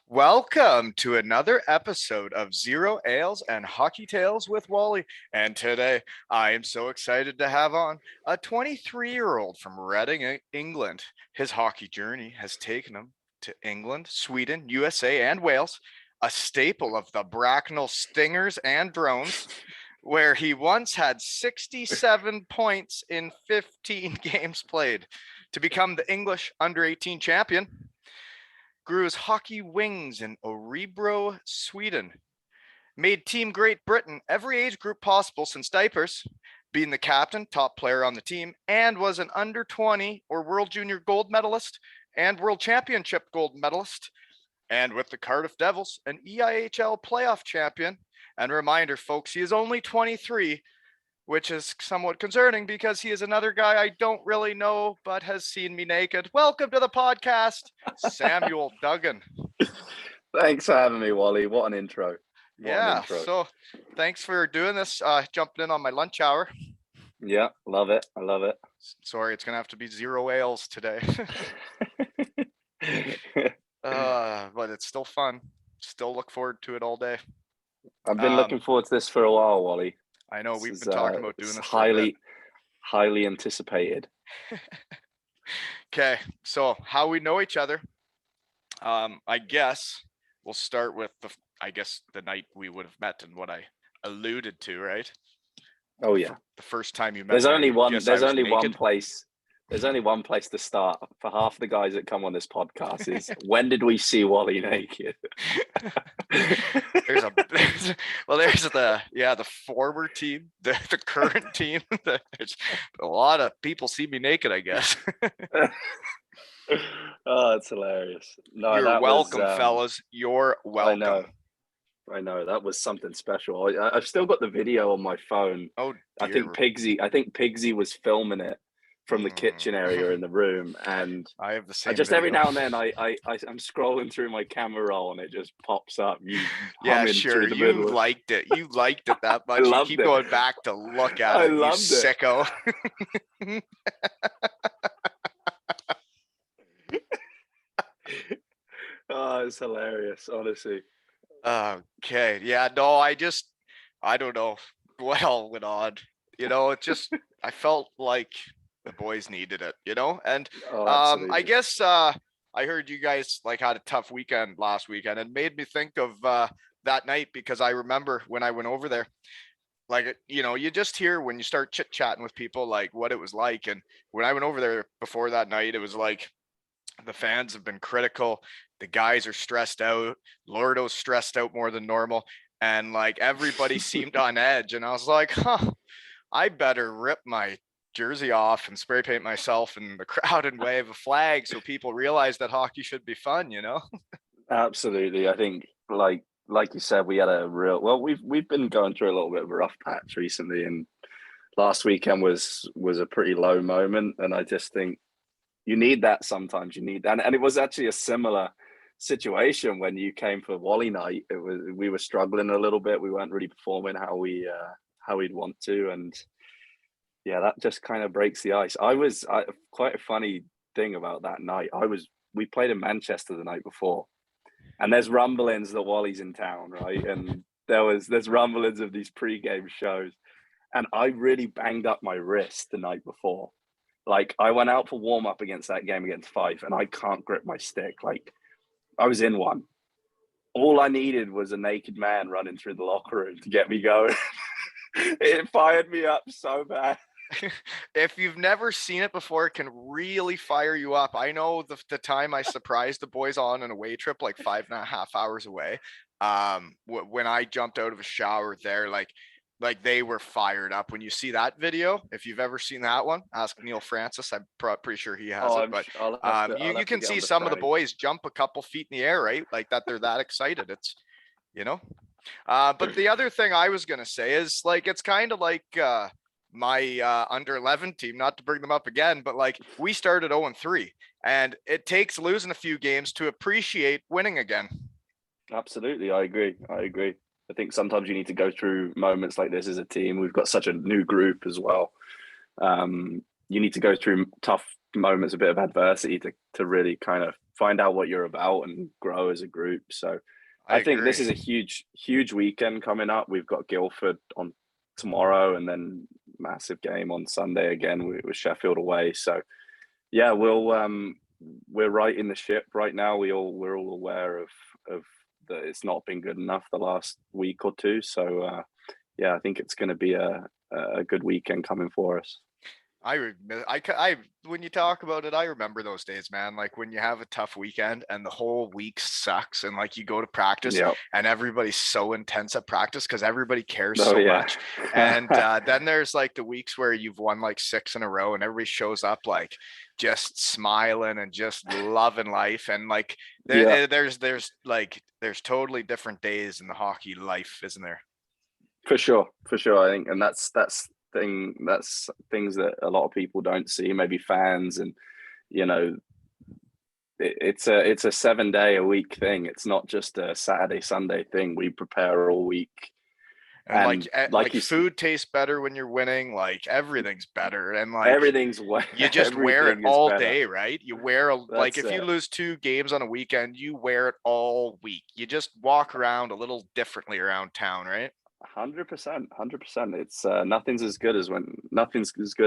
Welcome to another episode of Zero Ales and Hockey Tales with Wally. And today I am so excited to have on a 23-year-old from Reading, England. His hockey journey has taken him to England, Sweden, USA, and Wales, a staple of the Bracknell Stingers and Drones, where he once had 67 points in 15 games played to become the English under-18 champion. Grew his hockey wings in Örebro, Sweden. Made Team Great Britain every age group possible since diapers, being the captain, top player on the team, and was an under 20 or World Junior gold medalist and World Championship gold medalist. And with the Cardiff Devils, an EIHL playoff champion. And reminder, folks, he is only 23, which is somewhat concerning because he is another guy I don't really know, but has seen me naked. Welcome to the podcast, Samuel Duggan. Thanks for having me, Wally. What an intro. So thanks for doing this, jumping in on my lunch hour. Yeah, love it. I love it. Sorry, it's going to have to be zero ales today. But it's still fun. Still look forward to it all day. I've been looking forward to this for a while, Wally. I know we've been talking about doing this. Highly anticipated. Okay, so how we know each other. I guess we'll start with the night we would have met and what I alluded to, right? Oh yeah. The first time you met. There's only one place. There's only one place to start for half the guys that come on this podcast is when did we see Wally naked? there's the former team, the current team. There's a lot of people see me naked, I guess. Oh, it's hilarious. No, you're welcome, fellas. You're welcome. I know that was something special. I've still got the video on my phone. Oh, dear. I think Pigsy was filming it from the kitchen area in the room, and I have the same. Every now and then I'm scrolling through my camera roll and it just pops up. Yeah, sure. You liked it. You liked it that much. You keep going back to look at it. You sicko. Oh, it's hilarious, honestly. Okay. Yeah. No, I don't know what all went on. I felt like the boys needed it, and I guess I heard you guys had a tough weekend last weekend, and made me think of that night, because I remember when I went over there, you just hear when you start chit chatting with people what it was like. And when I went over there before that night, it was the fans have been critical, the guys are stressed out, Lordo's stressed out more than normal, and everybody seemed on edge, and I was like, I better rip my jersey off and spray paint myself in the crowd and wave a flag so people realize that hockey should be fun, Absolutely. I think like you said, we had we've been going through a little bit of a rough patch recently, and last weekend was a pretty low moment, and I just think you need that sometimes. You need that, and it was actually a similar situation when you came for Wally night. We were struggling a little bit. We weren't really performing how we'd want to, and yeah, that just kind of breaks the ice. Quite a funny thing about that night. We played in Manchester the night before, and there's rumblings that Wally's in town, right? And there's rumblings of these pre-game shows, and I really banged up my wrist the night before. I went out for warm up against that game against Fife, and I can't grip my stick. I was in one. All I needed was a naked man running through the locker room to get me going. It fired me up so bad. If you've never seen it before, it can really fire you up. I know the time I surprised the boys on an away trip 5.5 hours away. When I jumped out of a shower there, they were fired up. When you see that video, if you've ever seen that one, ask Neil Francis. I'm pretty sure he has it. But you can see some of the boys jump a couple feet in the air, right? That they're that excited. It's, But the other thing I was gonna say is it's kind of my under 11 team, not to bring them up again, but we started 0-3, and it takes losing a few games to appreciate winning again. Absolutely, I agree. I think sometimes you need to go through moments like this as a team. We've got such a new group as well. You need to go through tough moments, a bit of adversity to really kind of find out what you're about and grow as a group. So I I think this agree. is a huge weekend coming up. We've got Guildford on tomorrow, and then massive game on Sunday again with Sheffield away. So yeah, we're right in the ship right now. We're all aware of that it's not been good enough the last week or two. So yeah, I think it's going to be a good weekend coming for us. When you talk about it, I remember those days, man. Like when you have a tough weekend and the whole week sucks, and like you go to practice Yeah. and everybody's so intense at practice because everybody cares Oh so yeah. much. And then there's like the weeks where you've won like 6 in a row and everybody shows up like just smiling and just loving life. And like Yeah. there's totally different days in the hockey life, isn't there? For sure. I think, and that's things that a lot of people don't see, maybe fans, and you know, it's a 7 day a week thing. It's not just a Saturday Sunday thing. We prepare all week, And and like like you, food tastes better when you're winning. Like everything's better, and like everything's way, you just wear it everything is all better. day, right? You wear like That's if you it. lose 2 games on a weekend, you wear it all week. You just walk around a little differently around town, right? 100%, 100%. It's nothing's as good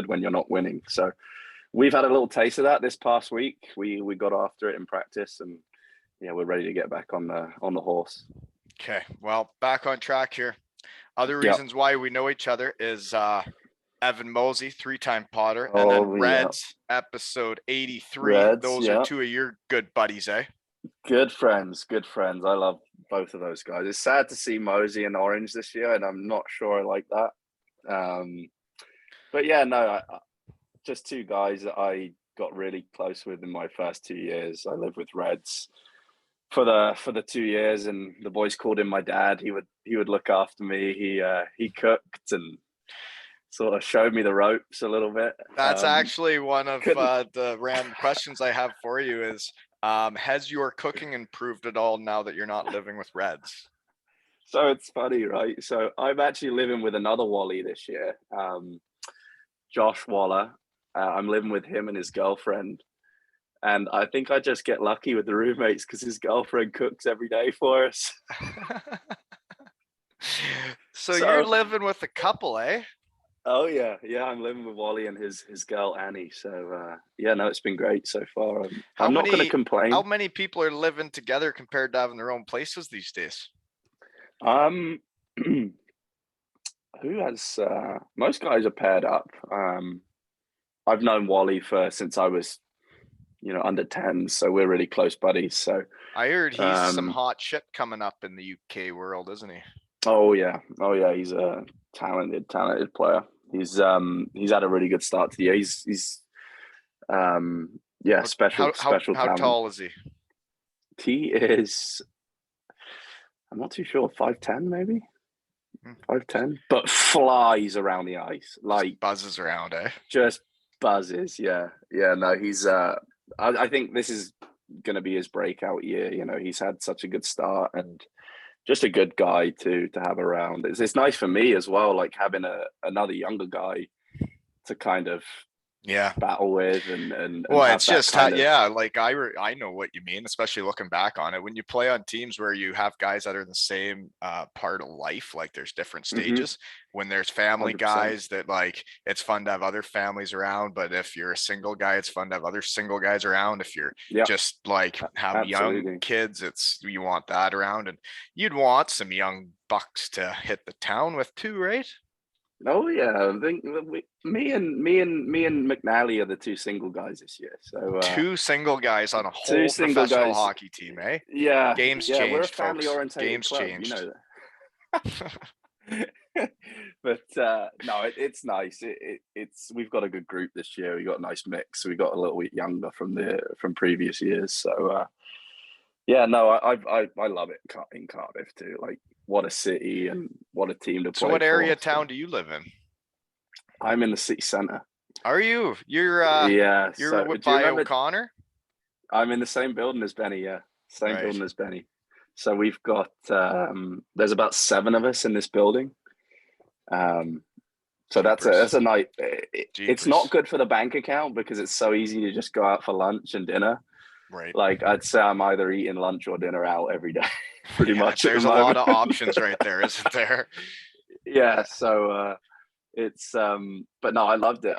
when you're not winning. So we've had a little taste of that this past week. We got after it in practice, and yeah, we're ready to get back on the horse. Okay, well, back on track here. Other Yeah. reasons why we know each other is Evan Mosey, 3-time Potter, and then Oh yeah. Reds, episode 83. Reds. Those are Yeah. 2 of your good buddies, eh? Good friends. Good friends. I love both of those guys. It's sad to see Mosey and Orange this year, and I'm not sure I like that. But yeah, no, just two guys that I got really close with in my first 2 years. I lived with Reds for the 2 years, and the boys called him my dad. He would look after me. He cooked and sort of showed me the ropes a little bit. That's actually one of Couldn't. the random questions I have for you is, has your cooking improved at all now that you're not living with Reds? So it's funny, right? So I'm actually living with another Wally this year, Josh Waller. I'm living with him and his girlfriend. And I think I just get lucky with the roommates because his girlfriend cooks every day for us. So you're living with a couple, eh? Oh yeah, I'm living with Wally and his girl Annie. So yeah, no, it's been great so far. I'm not going to complain. How many people are living together compared to having their own places these days? Who has most guys are paired up. I've known Wally since I was, under 10, so we're really close buddies. So I heard he's some hot shit coming up in the UK world, isn't he? Oh yeah, he's a talented player. He's had a really good start to the year. He's special how talent. tall is he? He is, I'm not too sure, 5'10" maybe. 5'10", but flies around the ice, like just buzzes around, eh? Just buzzes, yeah. No, he's. I think this is going to be his breakout year. He's had such a good start and just a good guy to have around. It's nice for me as well, like having another younger guy to kind of battle with and well, it's just like I know what you mean, especially looking back on it when you play on teams where you have guys that are in the same part of life, like there's different stages. When there's family 100%. guys that like it's fun to have other families around, but if you're a single guy it's fun to have other single guys around. If you're just like have young kids, you want that around, and you'd want some young bucks to hit the town with too, right? Oh yeah, I think me and McNally are the two single guys this year. So two single guys on a whole professional hockey team, eh? Yeah, games changed. We're a family oriented games club, changed. But no, it's nice. It's we've got a good group this year. We got a nice mix. We got a little bit younger from previous years. So yeah, no, I love it in Cardiff too. Like, what a city and what a team to play. So what area of town do you live in? I'm in the city centre. Are you? You're you're by O'Connor? I'm in the same building as Benny, yeah. Building as Benny. So we've got there's about 7 of us in this building. So that's a night. It's not good for the bank account because it's so easy to just go out for lunch and dinner. Right. Like I'd say I'm either eating lunch or dinner out every day, pretty Yeah, much at the there's a lot moment. of options right there, isn't there? Yeah, so it's but no, I loved it.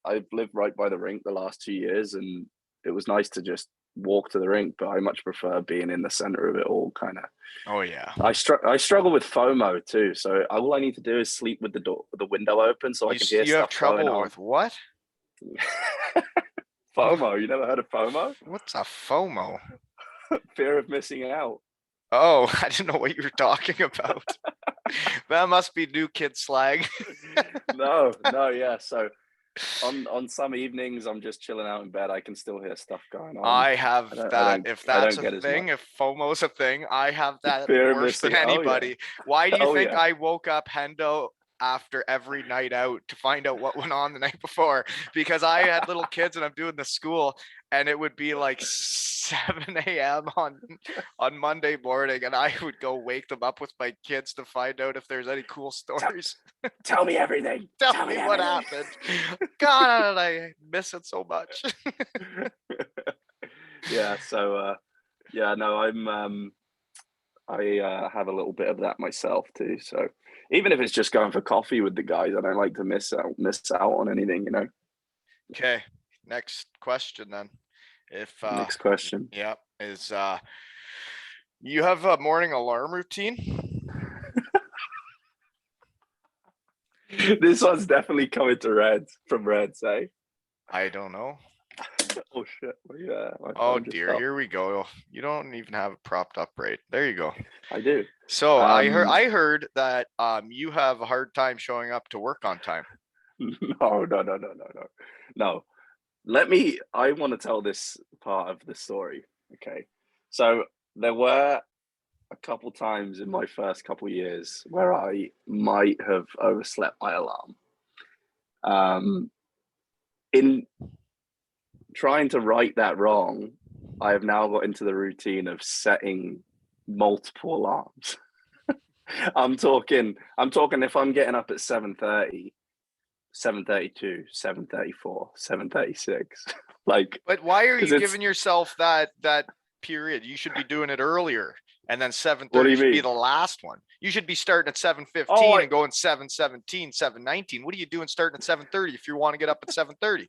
I've lived right by the rink the last 2 years, and it was nice to just walk to the rink, but I much prefer being in the center of it all, kind of. Oh yeah. I struggle with FOMO too, so all I need to do is sleep with the window open so I can hear You have stuff going trouble on. with what? FOMO, you never heard of FOMO? What's a FOMO? Fear of missing out. Oh, I didn't know what you were talking about. That must be new kid slang. No, no, yeah. So on some evenings I'm just chilling out in bed. I can still hear stuff going on. I have that. If I that's don't a get as thing, much. if FOMO's a thing, I have that Fear of worse than missing. Oh yeah. anybody. Why do you Oh think yeah. I woke up Hendo after every night out to find out what went on the night before? Because I had little kids and I'm doing the school, and it would be like 7 a.m. on Monday morning, and I would go wake them up with my kids to find out if there's any cool stories. Tell me everything. Tell me what happened. God, I miss it so much. Yeah. So yeah, no, I have a little bit of that myself too. So even if it's just going for coffee with the guys, I don't like to miss out on anything, you know. Okay, next question then. If Next question. yeah, is you have a morning alarm routine? This one's definitely coming to Reds from Reds, eh? I don't know. Oh shit. Yeah, my Oh phone just dear, stopped. here we go. You don't even have it propped up right. There you go. I do. So I heard that you have a hard time showing up to work on time. No, no, no, no, no, no. No. I want to tell this part of the story. Okay. So there were a couple times in my first couple years where I might have overslept my alarm. In trying to right that wrong, I have now got into the routine of setting multiple alarms. I'm talking if I'm getting up at 7:30, 7:32, 7:34, 7:36. Like, But why are because you it's giving yourself that period? You should be doing it earlier. And then what do 7:30 you should be mean? the last one. You should be starting at Oh, 7:15 and going 7:17, 7:19. What are you doing starting at 7:30 if you want to get up at 7:30?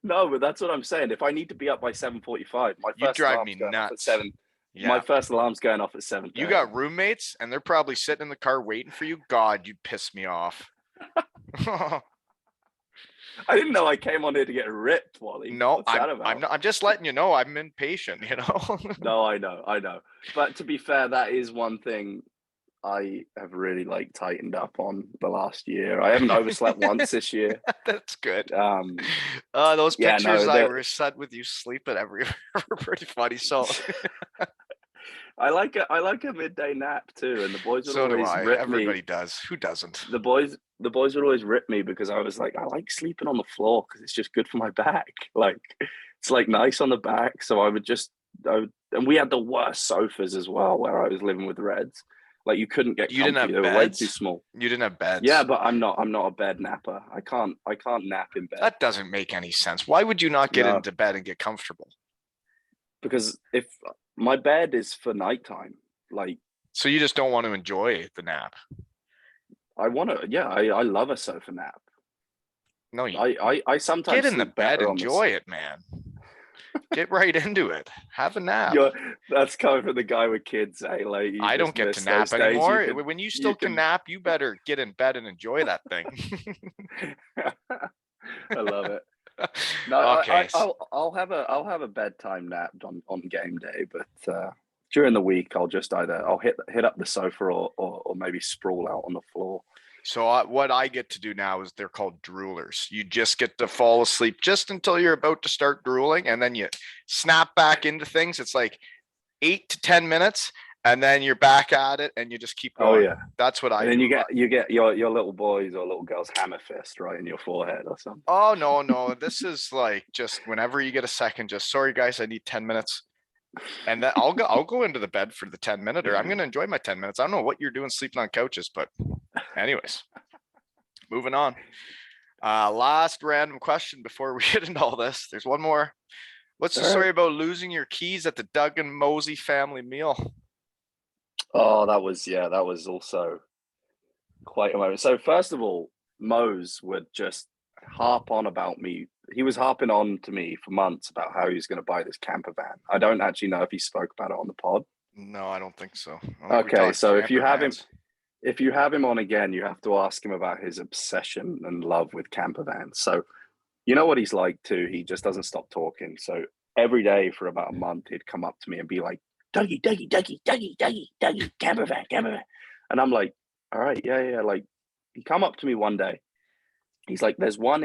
no, but that's what I'm saying. If I need to be up by 7:45, You drive me nuts. My Yeah. first alarm's going off at 7:30. You got roommates and they're probably sitting in the car waiting for you. God, you piss me off. I didn't know I came on here to get ripped, Wally. No, What's that about? I'm just letting you know I'm impatient, you know. No, I know. But to be fair, that is one thing I have really like tightened up on the last year. I haven't overslept once this year. That's good. Um, Those yeah, pictures no, I were sent with you sleeping everywhere were pretty funny. So I like a midday nap too, and the boys would so do always I. rip me. Everybody does. Who doesn't? The boys would always rip me because I was like, I like sleeping on the floor because it's just good for my back. Like it's like nice on the back. So and we had the worst sofas as well where I was living with Reds. Like you couldn't get You didn't comfy. have They were way too beds? small. You didn't have beds? Yeah, but I'm not a bed napper. I can't nap in bed. That doesn't make any sense. Why would you not get No, into bed and get comfortable? because if my bed is for nighttime, like So you just don't want to enjoy the nap? I want to, yeah, I love a sofa nap. No, you I sometimes get in the sleep bed, better on enjoy it, man. Get right into it. Have a nap. That's coming from the guy with kids, eh? Like you I don't just get to miss nap those days. anymore. When you still You can can. nap, you better get in bed and enjoy that thing. I love it. No, Okay. I'll have a bedtime nap on game day, but during the week I'll hit up the sofa or maybe sprawl out on the floor. So what I get to do now is they're called droolers. You just get to fall asleep just until you're about to start drooling, and then you snap back into things. It's like 8 to 10 minutes, and then you're back at it, and you just keep Oh going. yeah. That's what I And then do. you get your little boys or little girls hammer fist right in your forehead or something. Oh no. This is like just whenever you get a second, just sorry guys, I need 10 minutes. And then I'll go into the bed for the 10 minute, or I'm gonna enjoy my 10 minutes. I don't know what you're doing sleeping on couches, but anyways, moving on. Last random question before we get into all this. There's one more. What's the All right. story about losing your keys at the Duggan Mosey family meal? Oh, that was also quite a moment. So first of all, Mose would just harp on about me. He was harping on to me for months about how he was going to buy this camper van. I don't actually know if he spoke about it on the pod. No, I don't think so. I don't think we Okay, talked so camper vans. if you have him on again, you have to ask him about his obsession and love with camper vans. So you know what he's like too. He just doesn't stop talking. So every day for about a month, he'd come up to me and be like, "Dougie, Dougie, Dougie, Dougie, Dougie, Dougie, camper van, camper van," and I'm like, "All right, yeah, yeah." Like he come up to me one day. He's like, there's one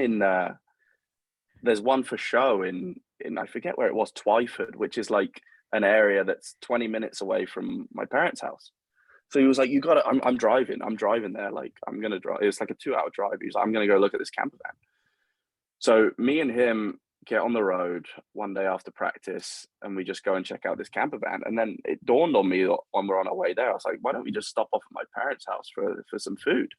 for show in I forget where it was, Twyford, which is like an area that's 20 minutes away from my parents' house." So he was like, "You got to, I'm driving there. Like, I'm going to drive." It's like a 2 hour drive. He was like, "I'm going to go look at this camper van." So me and him get on the road one day after practice and we just go and check out this camper van. And then it dawned on me when we're on our way there, I was like, why don't we just stop off at my parents' house for some food?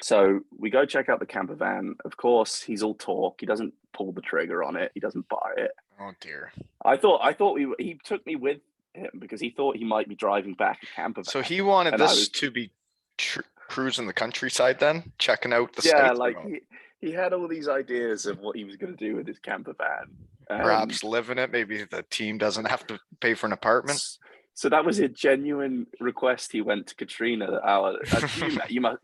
So we go check out the camper van. Of course, he's all talk. He doesn't pull the trigger on it. He doesn't buy it. Oh dear. I thought he took me with him because he thought he might be driving back a camper van. So he wanted And I this was, to be cruising the countryside then, checking out the yeah, sights. like he had all these ideas of what he was going to do with his camper van. And Perhaps live in it. Maybe the team doesn't have to pay for an apartment. so that was a genuine request. He went to Katrina.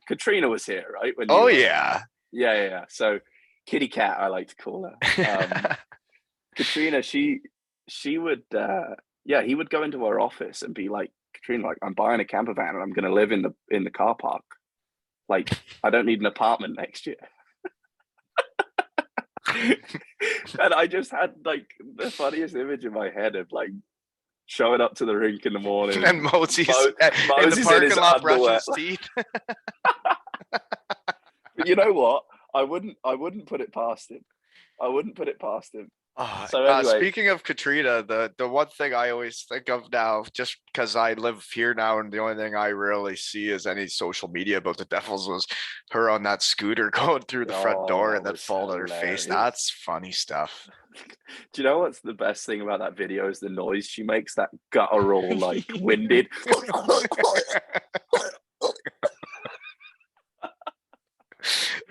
Katrina was here, right? When you Oh yeah. yeah. So Kitty Cat, I like to call her. Katrina, she would yeah, he would go into her office and be like, "Katrina, like, I'm buying a camper van and I'm gonna live in the car park. Like, I don't need an apartment next year." And I just had like the funniest image in my head of like showing up to the rink in the morning And Mosey's in the Moses in his parking lot brushing underwear. his teeth. But you know what? I wouldn't put it past him. I wouldn't put it past him. So anyway, Speaking of Katrina, the one thing I always think of now, just because I live here now, and the only thing I rarely see is any social media about the Devils, was her on that scooter going through the front door that and then was falling on her face. hilarious. That's funny stuff. Do you know what's the best thing about that video is the noise she makes, that guttural, like winded.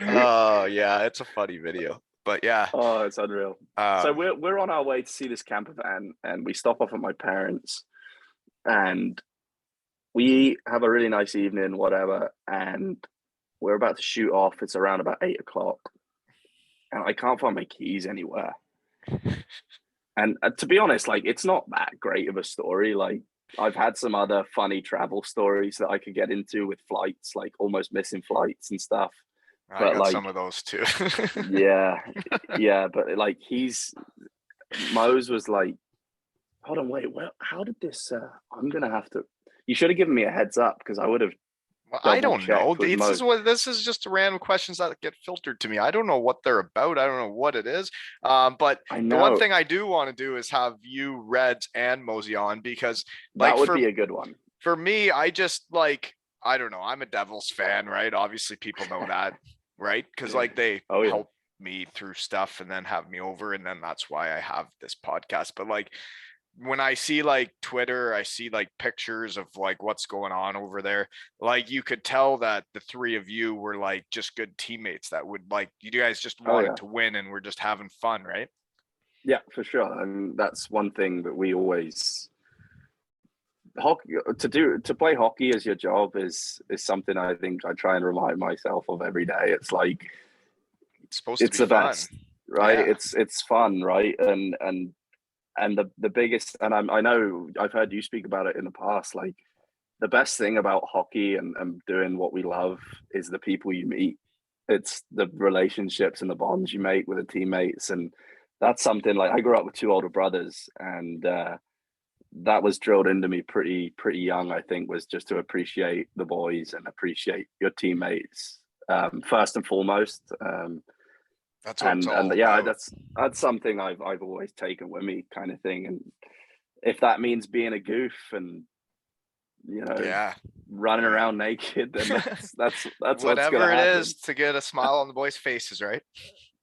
Oh yeah, it's a funny video. But yeah, Oh, it's unreal. So um, we're on our way to see this camper van, and we stop off at my parents, and we have a really nice evening, whatever, and we're about to shoot off. It's around about 8 o'clock, and I can't find my keys anywhere. And to be honest, like, it's not that great of a story. Like, I've had some other funny travel stories that I could get into with flights, like almost missing flights and stuff. I But got some like, of those too. yeah, yeah. But like, Mose was like, hold on, wait, well, how did this? I'm gonna have to. You should have given me a heads up because I would have Well, I double don't know. checked with Mose. This is just random questions that get filtered to me. I don't know what they're about. I don't know what it is. But I the one know thing I do want to do is have you, Reds, and Mosey on, because like that would be a good one. for me, I just like, I don't know. I'm a Devils fan, right? Obviously, people know that, right? Because like they Oh yeah. help me through stuff and then have me over, and then that's why I have this podcast. But like when I see like Twitter, I see like pictures of like what's going on over there. Like you could tell that the three of you were like just good teammates that would like, you guys just Oh wanted yeah. to win and we're just having fun, right? Yeah, for sure. And that's one thing that we always hockey to play hockey as your job is something I think I try and remind myself of every day. It's like It's supposed to it's be the fun. best, right? Yeah. It's fun, right? And the biggest, and I know I've heard you speak about it in the past, like the best thing about hockey and doing what we love is the people you meet. It's the relationships and the bonds you make with the teammates. And that's something, like, I grew up with two older brothers, and that was drilled into me pretty young, I think, was just to appreciate the boys and appreciate your teammates, first and foremost. That's what it's all Yeah, about. that's something I've always taken with me, kind of thing. And if that means being a goof and, you know, Yeah. running I around mean, naked, then that's what's whatever gonna it happen. is to get a smile on the boys' faces, right?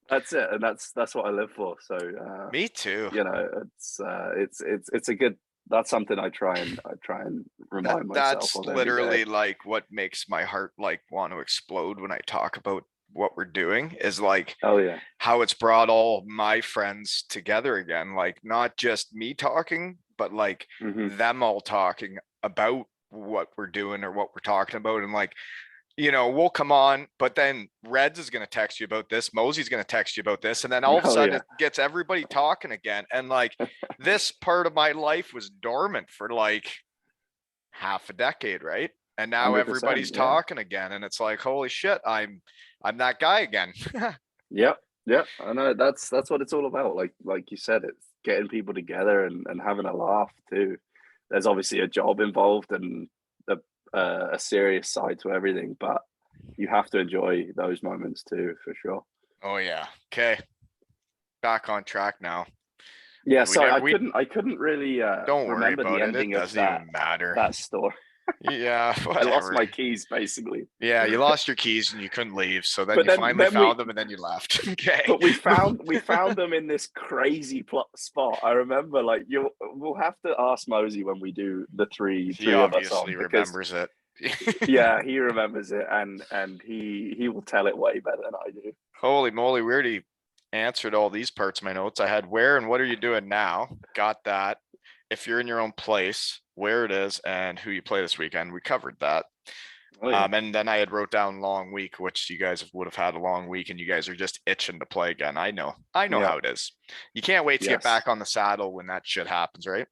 That's it, and that's what I live for. So Me too. you know, it's a good. That's something I try and That remind myself that's of every day. literally like what makes my heart like want to explode when I talk about what we're doing is like Oh yeah. how it's brought all my friends together again. Like not just me talking, but like Hmm. them all talking about what we're doing or what we're talking about. And like, we'll come on, but then Reds is going to text you about this. Mosey's going to text you about this. And then all of a Oh sudden yeah. it gets everybody talking again. And like this part of my life was dormant for like half a decade, right? And now 100%. everybody's Yeah. talking again. And it's like, holy shit, I'm that guy again. Yep. Yep. I know that's what it's all about. Like you said, it's getting people together and having a laugh too. There's obviously a job involved and a serious side to everything, but you have to enjoy those moments too, for sure. Oh yeah. Okay. Back on track now. Yeah. We Sorry, never I we couldn't I couldn't really don't worry remember the about it. It ending of doesn't that even matter. that story. Yeah, I lost whatever. my keys basically. Yeah, you lost your keys and you couldn't leave. So then But you then finally then found we them and then you left. Okay. but we found them in this crazy plot spot. I remember, like, we'll have to ask Mosey when we do the three He three of us on, obviously because remembers it. yeah, he remembers it, and he will tell it way better than I do. Holy moly, we already answered all these parts of my notes. I had where and what are you doing now? Got that. If you're in your own place, where it is, and who you play this weekend. We covered that. Oh yeah. And then I had wrote down long week, which you guys would have had a long week, and you guys are just itching to play again. I know Yeah. how it is. You can't wait to get Yes. back on the saddle when that shit happens, right?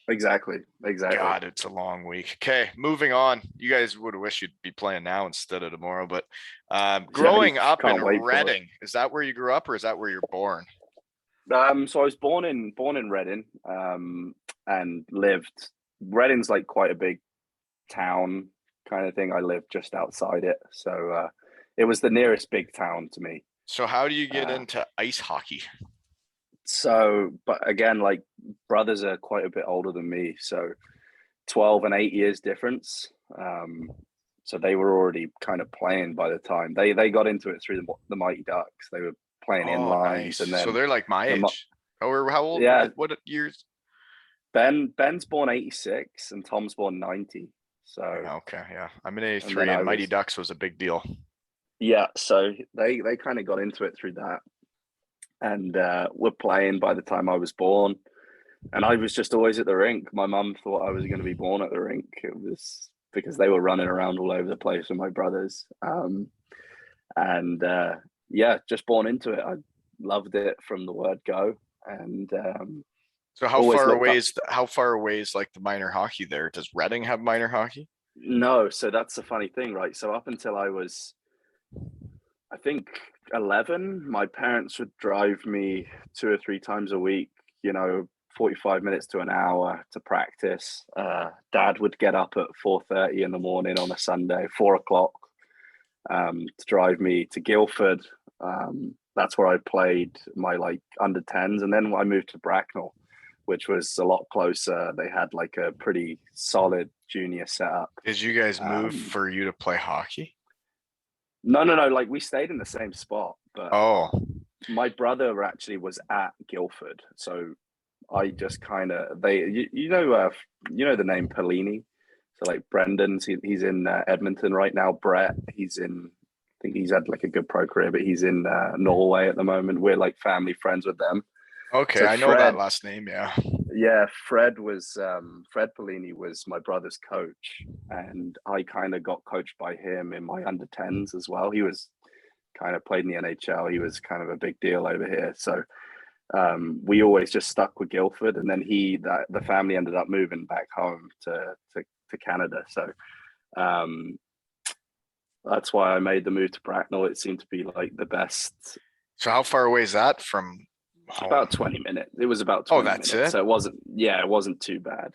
Exactly. Exactly. God, it's a long week. Okay, moving on. You guys would have wished you'd be playing now instead of tomorrow, but Yeah, growing up in can't wait for it. Reading, is that where you grew up or is that where you're born? So I was born in Reading, and lived. Reading's like quite a big town kind of thing. I lived just outside it, so it was the nearest big town to me. So how do you get Uh, into ice hockey? but again, like, brothers are quite a bit older than me, so 12 and 8 years difference. Um, so they were already kind of playing by the time they got into it through the Mighty Ducks. They were playing in Oh, lines, nice. and So then they're like my the age. Or how old? yeah, What years? Ben's born 86 and Tom's born 90. So, Okay, yeah. I'm in and then A3 I and Mighty was, Ducks was a big deal. yeah, so they kind of got into it through that, and were playing by the time I was born. And I was just always at the rink. My mum thought I was going to be born at the rink. It was because they were running around all over the place with my brothers. And yeah, just born into it. I loved it from the word go, and So always looked up. how far away is like the minor hockey there? Does Reading have minor hockey? No, so that's the funny thing, right? So up until I was, I think, 11, my parents would drive me 2 or 3 times a week, 45 minutes to an hour to practice. Dad would get up at 4:30 in the morning on a Sunday, 4 o'clock, to drive me to Guildford. That's where I played my, like, under 10s. And then I moved to Bracknell, which was a lot closer. They had like a pretty solid junior setup. Did you guys move Um, for you to play hockey? no, no, no. Like, we stayed in the same spot, but Oh, my brother actually was at Guildford, so I just kind of the name Pellini. So, like, Brendan's he's in Edmonton right now. Brett, he's in. I think he's had like a good pro career, but he's in Norway at the moment. We're like family friends with them. okay. So I know that Fred, last name. Yeah. yeah, Fred Pellini was my brother's coach, and I kind of got coached by him in my under 10s as well. He was kind of played in the NHL. He was kind of a big deal over here. So we always just stuck with Guildford, and then the family ended up moving back home to Canada. So um, that's why I made the move to Bracknell. It seemed to be like the best. So how far away is that from home? About 20 minutes. It was about Oh, 20 that's minutes. it. So it wasn't too bad.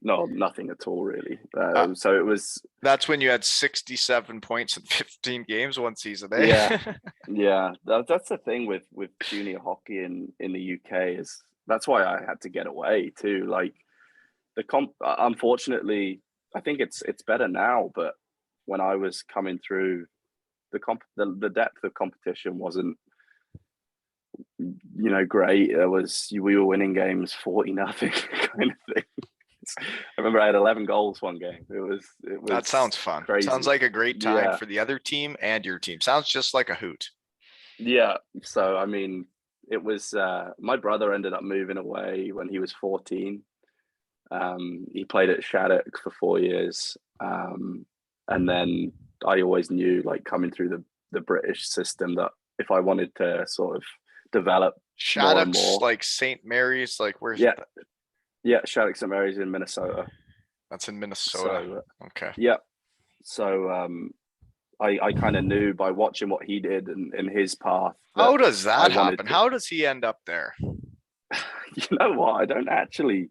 No, nothing at all really. Uh, So it was, that's when you had 67 points in 15 games one season, yeah, eh? yeah. That's the thing with junior hockey in the UK, is that's why I had to get away too. Like, the comp, unfortunately, I think it's better now, but when I was coming through, the depth of competition wasn't, great. We were winning games 40-0 kind of thing. I remember I had 11 goals one game. That sounds fun. crazy. Sounds like a great time Yeah. for the other team and your team. Sounds just like a hoot. Yeah. So I mean, it was my brother ended up moving away when he was 14. He played at Shattuck for 4 years. And then I always knew, like, coming through the British system, that if I wanted to sort of develop more and Shattuck's more. like St. Mary's, like where's Yeah. that? Yeah, Shattuck St. Mary's in Minnesota. That's in Minnesota. So Okay. yeah. So I kind of knew by watching what he did and his path. How does that happen? To, How does he end up there? You know what? I don't actually.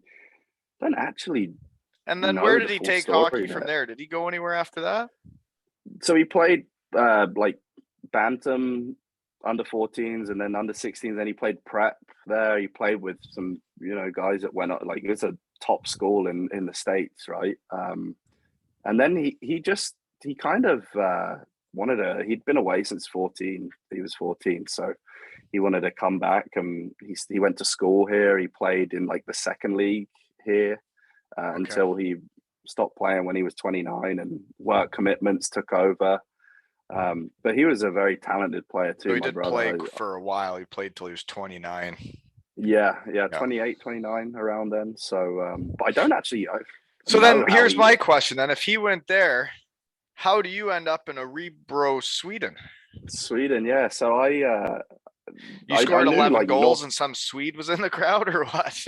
And then know where the did he full take story hockey from there. there? Did he go anywhere after that? So he played like bantam under 14s and then under 16s. Then he played prep there. He played with some guys that went up, like, it's a top school in the States, right? And then he kind of he'd been away since 14. He was 14, so he wanted to come back, and he went to school here. He played in like the second league here until he stopped playing when he was 29, and work commitments took over. But he was a very talented player too. So he my did brother. play for a while. He played till he was 29. Yeah, 28, 29 around then. So, but I don't actually. So then here's my question. Then, if he went there, how do you end up in Örebro, Sweden? Sweden, yeah. So you scored 11 like, goals and some Swede was in the crowd, or what?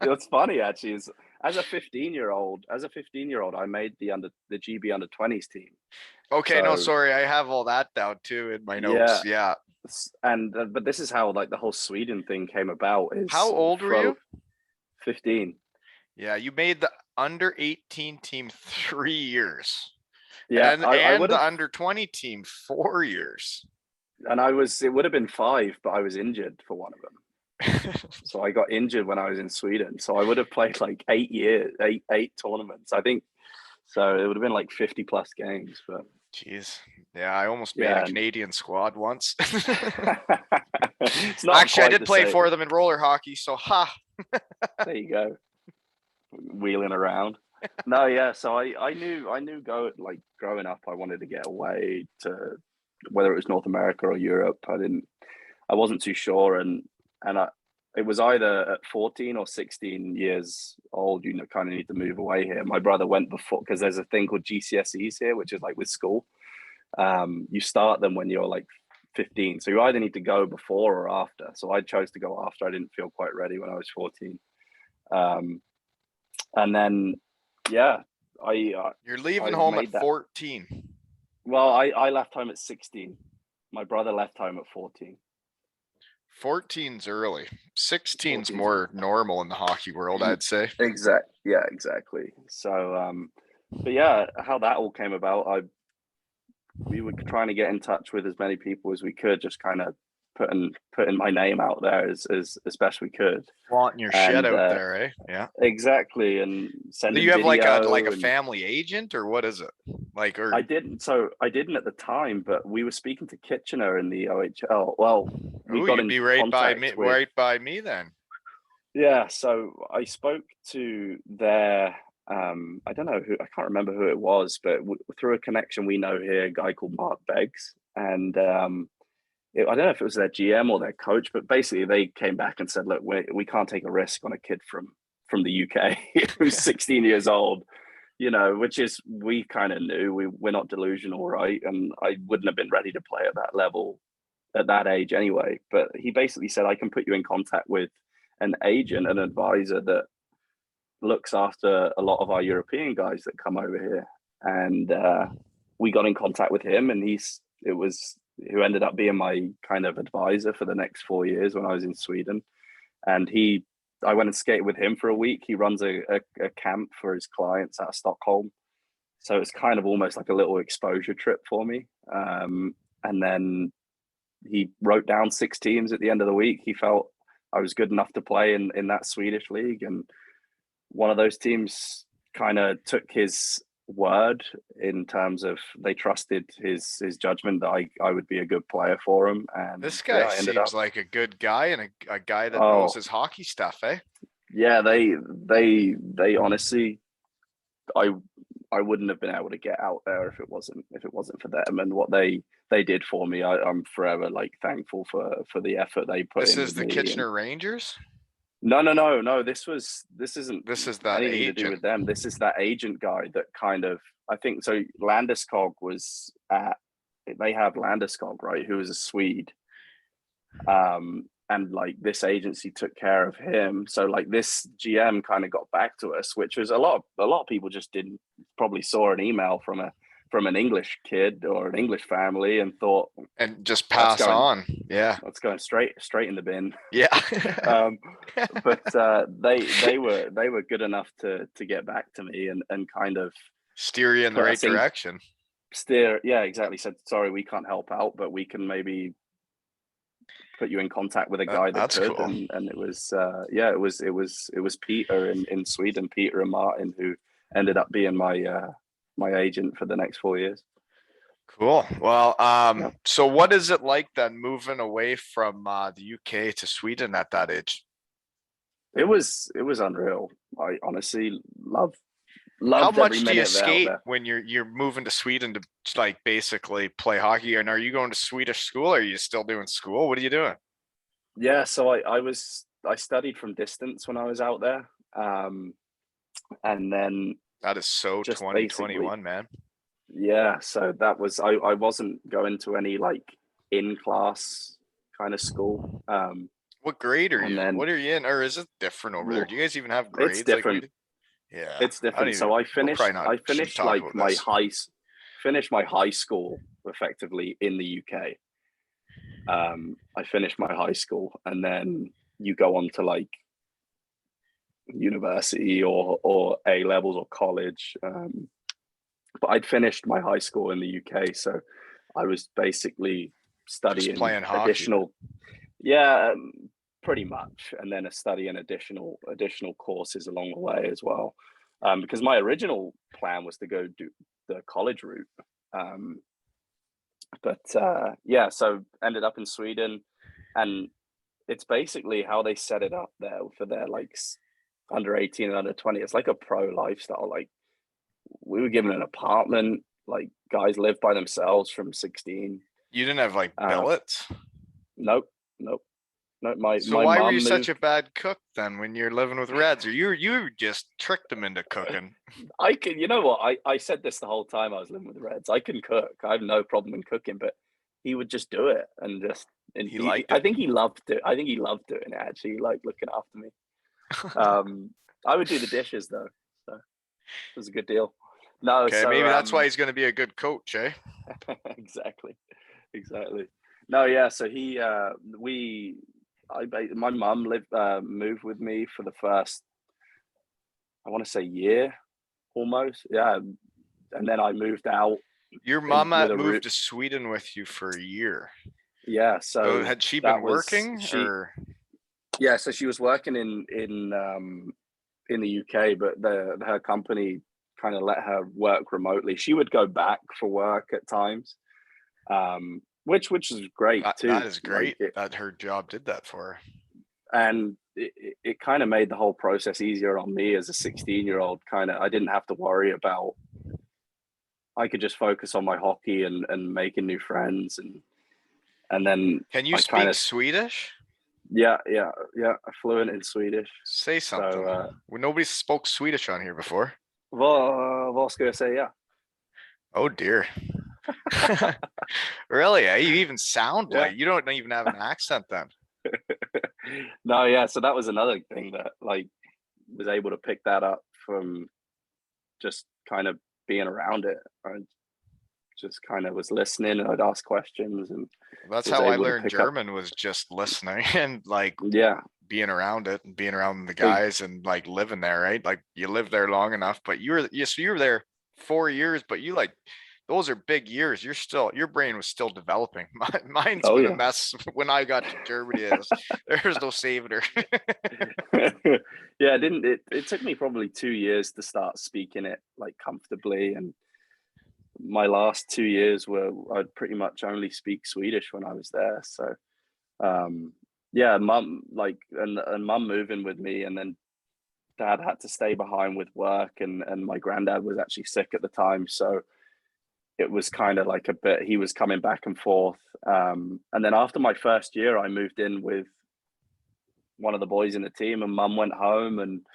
What's funny actually is, as a 15-year-old, I made the GB under 20s team. Okay, so, no, sorry, I have all that down too in my notes. Yeah. And but this is how, like, the whole Sweden thing came about. Is how old were you? 15. Yeah, you made the under 18 team 3 years. Yeah, and the under 20 team 4 years. And it would have been 5, but I was injured for one of them. So I got injured when I was in Sweden. So I would have played like 8 years, eight tournaments, I think. So it would have been like 50 plus games. But jeez, yeah, I almost made a Canadian squad once. Actually, I did play for them in roller hockey. So there you go, wheeling around. No, yeah. So I knew growing up, I wanted to get away to, whether it was North America or Europe. I wasn't too sure, and it was either at 14 or 16 years old, kind of need to move away here. My brother went before, because there's a thing called GCSEs here, which is like with school. You start them when you're like 15. So you either need to go before or after. So I chose to go after. I didn't feel quite ready when I was 14. And then, yeah, you're leaving home at 14. Well, I left home at 16. My brother left home at 14. 14's early. 16's more normal in the hockey world, I'd say. Exactly. So, but yeah, how that all came about, we were trying to get in touch with as many people as we could, just kind of putting my name out there as best we could. Wanting your shit out there, eh? Yeah. Exactly. And sending. Do you have like a family agent, or what is it? Like, or I didn't at the time, but we were speaking to Kitchener in the OHL. Well, we got you'd be right by me then. Yeah, so I spoke to their I don't know who, I can't remember who it was, but through a connection we know here, a guy called Mark Beggs, and I don't know if it was their GM or their coach, but basically they came back and said, look, we can't take a risk on a kid from the UK who's 16 years old, which is, we kind of knew, we're not delusional, right? And I wouldn't have been ready to play at that level at that age anyway. But he basically said, I can put you in contact with an agent, an advisor that looks after a lot of our European guys that come over here. And we got in contact with him, and who ended up being my kind of advisor for the next 4 years when I was in Sweden. And I went and skated with him for a week. He runs a camp for his clients out of Stockholm. So it's kind of almost like a little exposure trip for me. And then he wrote down 6 teams at the end of the week. He felt I was good enough to play in that Swedish league. And one of those teams kind of took his word in terms of they trusted his judgment that I would be a good player for him, and This yeah, guy I ended seems up. like a good guy and a guy that knows Oh his hockey stuff, eh? yeah, they honestly, I I wouldn't have been able to get out there if it wasn't for them and what they did for me. I'm forever like thankful for the effort they put This in is with the me. And Kitchener Rangers. no. This isn't This is that anything to do agent. with them. This is that agent guy that kind of, I think so. Landeskog was at, they have Landeskog, right, who is a Swede. And like this agency took care of him. So like this GM kind of got back to us, which was a lot of people just didn't, probably saw an email from an English kid or an English family and thought And just that's pass going on. Yeah. that's going straight in the bin. Yeah. um, but they were good enough to get back to me and kind of Steer you in the put right us in, direction. steer, yeah, exactly, said sorry, we can't help out, but we can maybe put you in contact with a guy that That's could. cool. And it was yeah, it was Peter in Sweden, Peter and Martin, who ended up being my agent for the next 4 years. Cool. Well, Yeah, so what is it like then moving away from the UK to Sweden at that age? it was unreal. I honestly How loved every much do you minute out skate there. when you're moving to Sweden to like basically play hockey? And are you going to Swedish school? Or are you still doing school? What are you doing? Yeah, so I studied from distance when I was out there, and then That is so just basically, 2021, man. yeah. So that was, I wasn't going to any like in class kind of school, What grade are and you? then What are you in? Or is it different over there? ooh, Do you guys even have it's grades like we different. do? Yeah, It's I don't different. even. So We'll probably not I shouldn't finished talk like about this. finished my high school effectively in the UK. I finished my high school, and then you go on to like university or A levels or college. But I'd finished my high school in the UK, so I was basically Just studying playing hockey. additional, yeah, pretty much, and then studying additional courses along the way as well. Because my original plan was to go do the college route, um, but yeah, so ended up in Sweden, and it's basically how they set it up there for their like under 18 and under 20. It's like a pro lifestyle. Like we were given an apartment. Like guys live by themselves from 16. You didn't have like Uh, billets. nope, nope, nope. So My why were you mom such a moved. bad cook then when you're living with Reds? Or you just tricked them into cooking? I can, you know what? I said this the whole time I was living with the Reds. I can cook. I have no problem in cooking, but he would just do it and just, and He liked I it. think he loved it. I think he loved doing it actually, like looking after me. I would do the dishes though, so it was a good deal. No, Okay, so maybe that's why he's going to be a good coach, eh? exactly, exactly. No, yeah. So he, my mum lived, moved with me for the first, I want to say year almost, yeah, and then I moved out Your in mama with a moved root. to Sweden with you for a year. Yeah, So so had she been that was working she. or Yeah, so she was working in the UK, but her company kind of let her work remotely. She would go back for work at times, which is great that too. is Like great that her job did that for her. and it kind of made the whole process easier on me as a 16-year-old. Kind of, I didn't have to worry about. I could just focus on my hockey and making new friends, and then Can you I kind speak of, Swedish? yeah, fluent in Swedish. Say So something. Well, nobody spoke Swedish on here before. vad ska jag säga? Oh dear. Really? Eh? You even sound Yeah. like you don't even have an accent then. No, yeah. So that was another thing that like was able to pick that up from just kind of being around it. I just kind of was listening and I'd ask questions and That's was how I able to learned pick up. German was just listening and like Yeah, being around it and being around the big. guys and like living there, right? Like you lived there long enough, but you were there 4 years, but you like those are big years. You're still your brain was still developing. Mine's Oh been a yeah. mess when I got to Germany. There's no saving her. Yeah, it took me probably 2 years to start speaking it like comfortably, and my last 2 years were I'd pretty much only speak Swedish when I was there. So yeah, mum and mum moving with me, and then dad had to stay behind with work, and my granddad was actually sick at the time, so it was kind of like a bit, he was coming back and forth. And then after my first year, I moved in with one of the boys in the team, and mum went home. And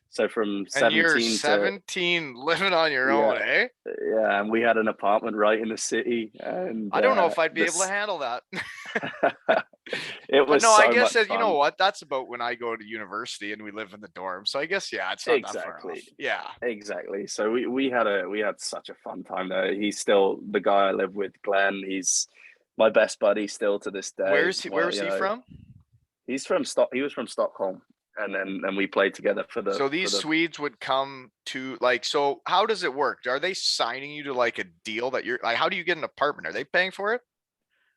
so from And you're 17 to, 17 living on your yeah, own, eh? yeah, and we had an apartment right in the city, and I don't know if I'd be able to this handle that. it But was no, I so guess much that, you know fun. what? That's about when I go to university and we live in the dorm. So I guess, yeah, it's not that far off. Exactly. Yeah. Exactly. So we had such a fun time there. He's still the guy I live with, Glenn. He's my best buddy still to this day. Where Well, was he from? he was from Stockholm, and we played together for So for these the Swedes would come to like, so how does it work? Are they signing you to like a deal that you're like, how do you get an apartment? Are they paying for it?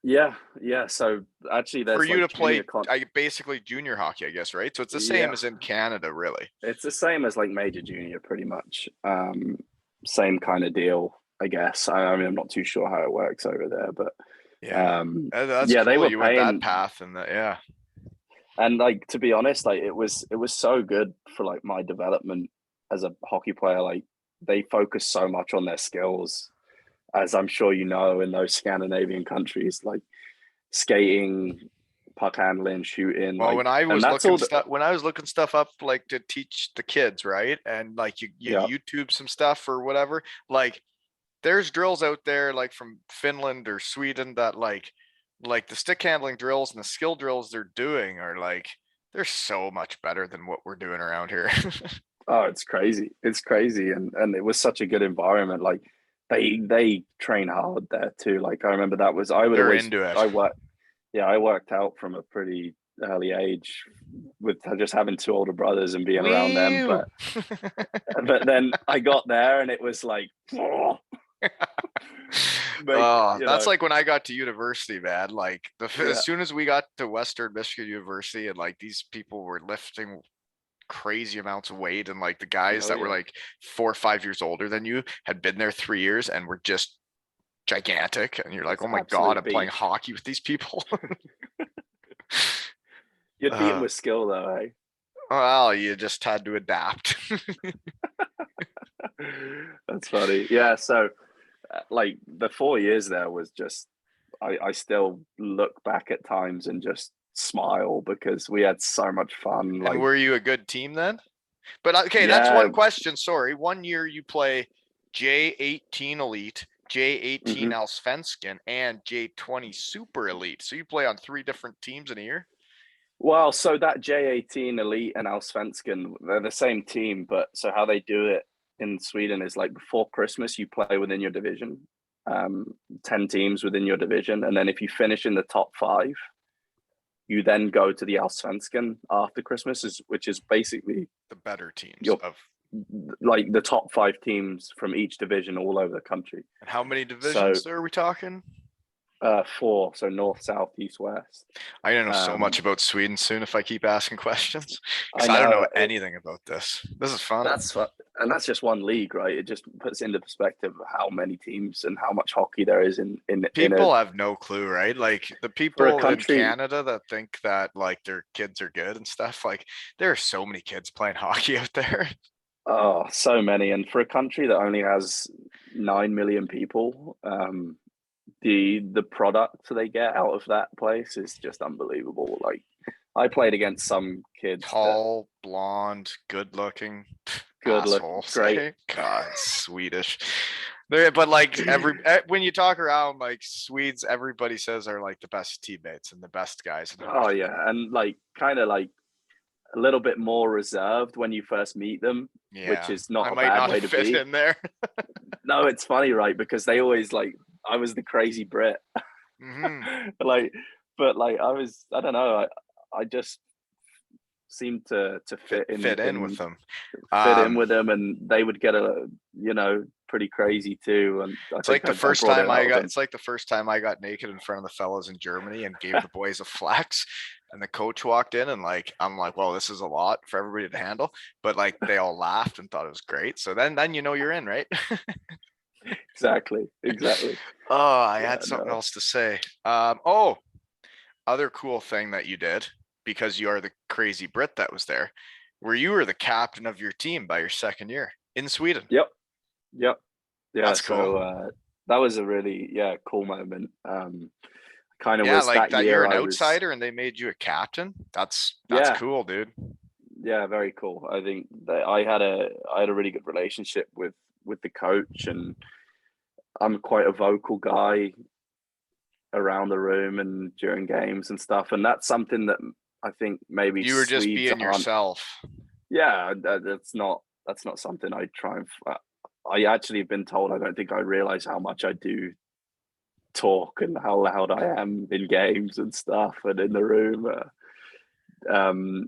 yeah, yeah. So actually For there's you like to junior play, con basically junior hockey, I guess, right? So it's the same yeah. as in Canada, really. It's the same as like major junior pretty much. Same kind of deal, I guess. I mean I'm not too sure how it works over there, but Yeah. That's yeah, they cool. were You went that paying. path and that, yeah. And like to be honest, like it was so good for like my development as a hockey player. Like they focus so much on their skills, as I'm sure you know, in those Scandinavian countries, like skating, puck handling, shooting, Well, like, and that's all. when I was looking stuff up like to teach the kids, right? And like Yeah, you YouTube some stuff or whatever, like there's drills out there like from Finland or Sweden that like the stick handling drills and the skill drills they're doing are like they're so much better than what we're doing around here. oh, it's crazy. It's crazy, and it was such a good environment. Like they train hard there too. Like I remember that was I would They're always into it. I work yeah, I worked out from a pretty early age with just having two older brothers and being around them. Wee. But then I got there and it was like, oh, like Oh, you that's know, like when I got to university, man. Like as yeah, soon as we got to Western Michigan University and like these people were lifting crazy amounts of weight and like the guys oh that were yeah, like 4 or 5 years older than you had been there 3 years and were just gigantic and you're like, it's oh my god, absolute I'm playing beast. hockey with these people. You'd beat them uh, with skill though, eh? well, you just had to adapt. That's funny. Yeah, so like the 4 years there was just I still look back at times and just smile because we had so much fun. And Like, were you a good team then? But okay, that's yeah, one question. Sorry. One year you play J18 Elite, J18 hmm Allsvenskan, and J20 Super Elite. So you play on 3 different teams in a year? well, so that J18 Elite and Allsvenskan, they're the same team, but so how they do it in Sweden is like before Christmas, you play within your division, 10 teams within your division. And then if you finish in the top five, you then go to the Allsvenskan after Christmas, which is basically The better teams your of. like the top five teams from each division all over the country. And how many So divisions are we talking? four, so north, south, east, west. I'm gonna know so Um, much about Sweden soon if I keep asking questions I because I don't know know anything about this. This is fun. and that's just one league, right? It just puts into perspective how many teams and how much hockey there is in a People have no clue, right? Like the for a people in country. Canada that think that like their kids are good and stuff, like there are so many kids playing hockey out there. Oh, so many, and for a country that only has 9 million people, the product they get out of that place is just unbelievable. Like I played against some kids that Tall, blonde, good looking good look, assholes. great. Say, God, Swedish. But like when you talk around like Swedes, everybody says are like the best teammates and the best guys in Oh hockey. yeah, and like kind of like a little bit more reserved when you first meet them, which Yeah, is not I a might bad not way have to fit be. in there. No, it's funny, right? Because they always like I was the crazy Brit, Hmm. like, but like I don't know, I just seemed to Fit in with them. fit in Um, with them, and they would get pretty crazy too. And I It's think like the I first brought it time out I of got them. it's like the first time I got naked in front of the fellows in Germany and gave the boys a flex. and the coach walked in, and like I'm like, well, this is a lot for everybody to handle, but like they all laughed and thought it was great. So then you know you're in, right? Exactly. Oh, I Yeah, had something no. else to say. Oh, other cool thing that you did, because you are the crazy Brit that was there, where you were the captain of your team by your second year in Sweden. Yep. Yep. Yeah. That's cool. So that was a really cool moment. Kind of Yeah, was like that that you're year an I was outsider and they made you a captain. That's yeah, cool, dude. yeah, very cool. I think that I had a really good relationship with the coach, and I'm quite a vocal guy around the room and during games and stuff, and that's something that I think maybe You were just Swedes being aren't. yourself. Yeah, that's not something I try and. I actually have been told I don't think I realize how much I do talk and how loud I am in games and stuff and in the room.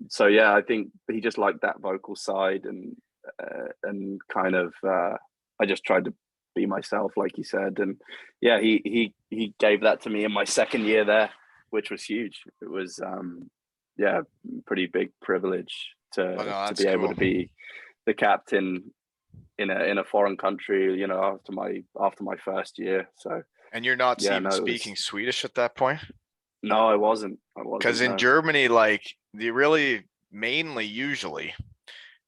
So yeah, I think he just liked that vocal side, and kind of I just tried to be myself, like you said, and yeah, he gave that to me in my second year there, which was huge. It was yeah, pretty big privilege Oh no, to that's be able cool. to be the captain in a foreign country, after my first year. So And you're not yeah, even no, it speaking was Swedish at that point? no, I Because wasn't, in no. Germany, like the really mainly usually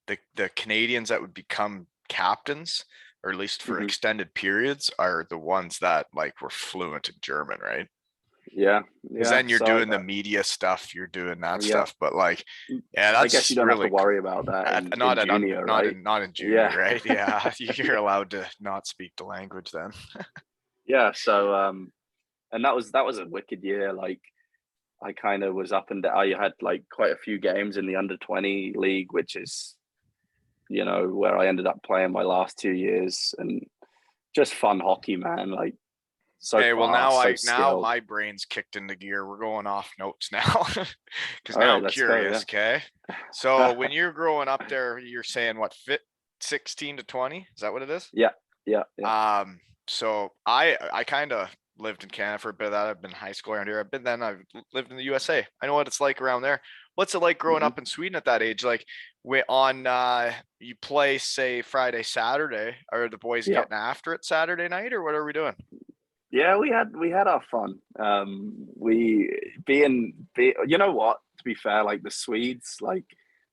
the Canadians that would become captains, or at least for Hmm. extended periods, are the ones that like were fluent in German, right? Yeah, Because yeah. then you're So doing the media stuff, you're doing that yeah, stuff. But like, yeah, I guess you that's don't have to really worry about that in not at under, junior, right? not in junior, Yeah, right? Yeah, you're allowed to not speak the language then. yeah. So and that was a wicked year. Like I kind of was up and down. I had like quite a few games in the under 20 league, which is where I ended up playing my last 2 years, and just fun hockey, man. Like so Okay, well fast, so now skilled. my brain's kicked into gear. We're going off notes now because All now right, I'm let's go. curious. Okay, so when you're growing up there, you're saying what fit 16 to 20? Is that what it is? Yeah, yeah, yeah. So I kind of lived in Canada for a bit of that. I've been in high school around here. I've lived in the USA. I know what it's like around there. What's it like growing Hmm. up in Sweden at that age? Like you play say Friday, Saturday. Are the boys Yeah, getting after it Saturday night, or what are we doing? yeah. We had our fun. You know what? To be fair, like the Swedes, like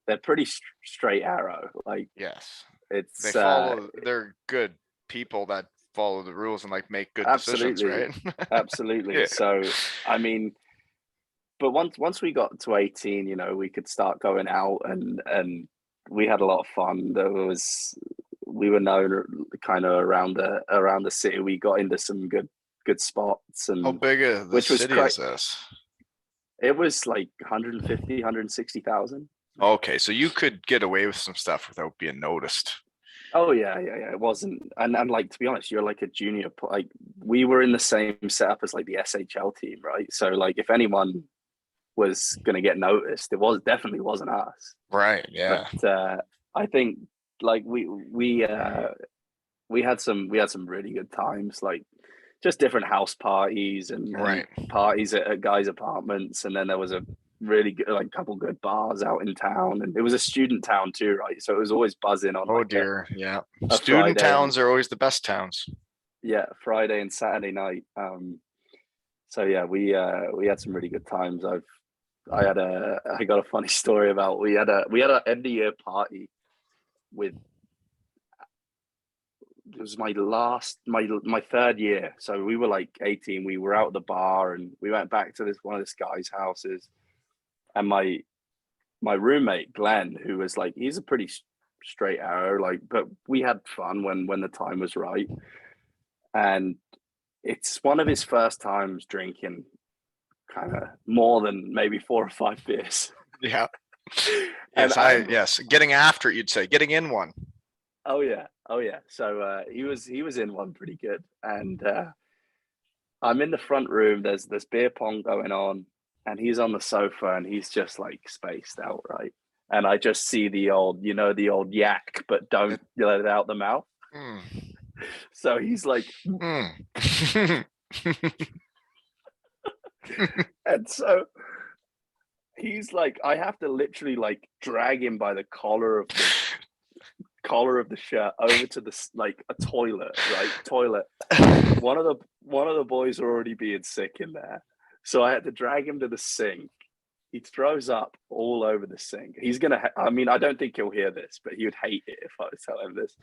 they're pretty straight arrow. Like Yes. They it's follow, they're good people that follow the rules and like make good decisions, absolutely, right? absolutely. Yeah. So I mean, but once we got to 18, we could start going out, and we had a lot of fun. We were known kind of around the city. We got into some good spots, How and big of the which was city great. is this? It was like 150, 160,000. Okay, so you could get away with some stuff without being noticed. Oh yeah, yeah, yeah. It wasn't, and like to be honest, you're like a junior. Like we were in the same setup as like the SHL team, right? So like if anyone was gonna get noticed, it was definitely wasn't us. Right, But yeah. I think like we had some really good times, like just different house parties and Right. parties at guys' apartments, and then there was a really good like couple good bars out in town, and it was a student town too, right? So it was always buzzing on Oh like a, dear, yeah. a Student Friday and towns are always the best towns. yeah, Friday and Saturday night. So yeah, we had some really good times. I got a funny story about we had a end of year party with it was my third year. So we were like 18. We were out at the bar and we went back to one of this guy's houses. And my roommate Glenn, who was like he's a pretty straight arrow, like, but we had fun when the time was right. And it's one of his first times drinking kind of more than maybe 4 or 5 beers. Yeah. And Yes. Getting after it, you'd say. Getting in one. oh yeah, oh yeah. So he was in one pretty good, and I'm in the front room. There's beer pong going on, and he's on the sofa, and he's just like spaced out, right? And I just see the old yak, but don't It, let it out the mouth. mm, So he's like, mm. and so he's like, I have to literally like drag him by the collar of the shirt over to like a toilet, right? Toilet. One of the boys are already being sick in there, so I had to drag him to the sink. He throws up all over the sink. He's gonna. I mean, I don't think he'll hear this, but he would hate it if I was telling him this.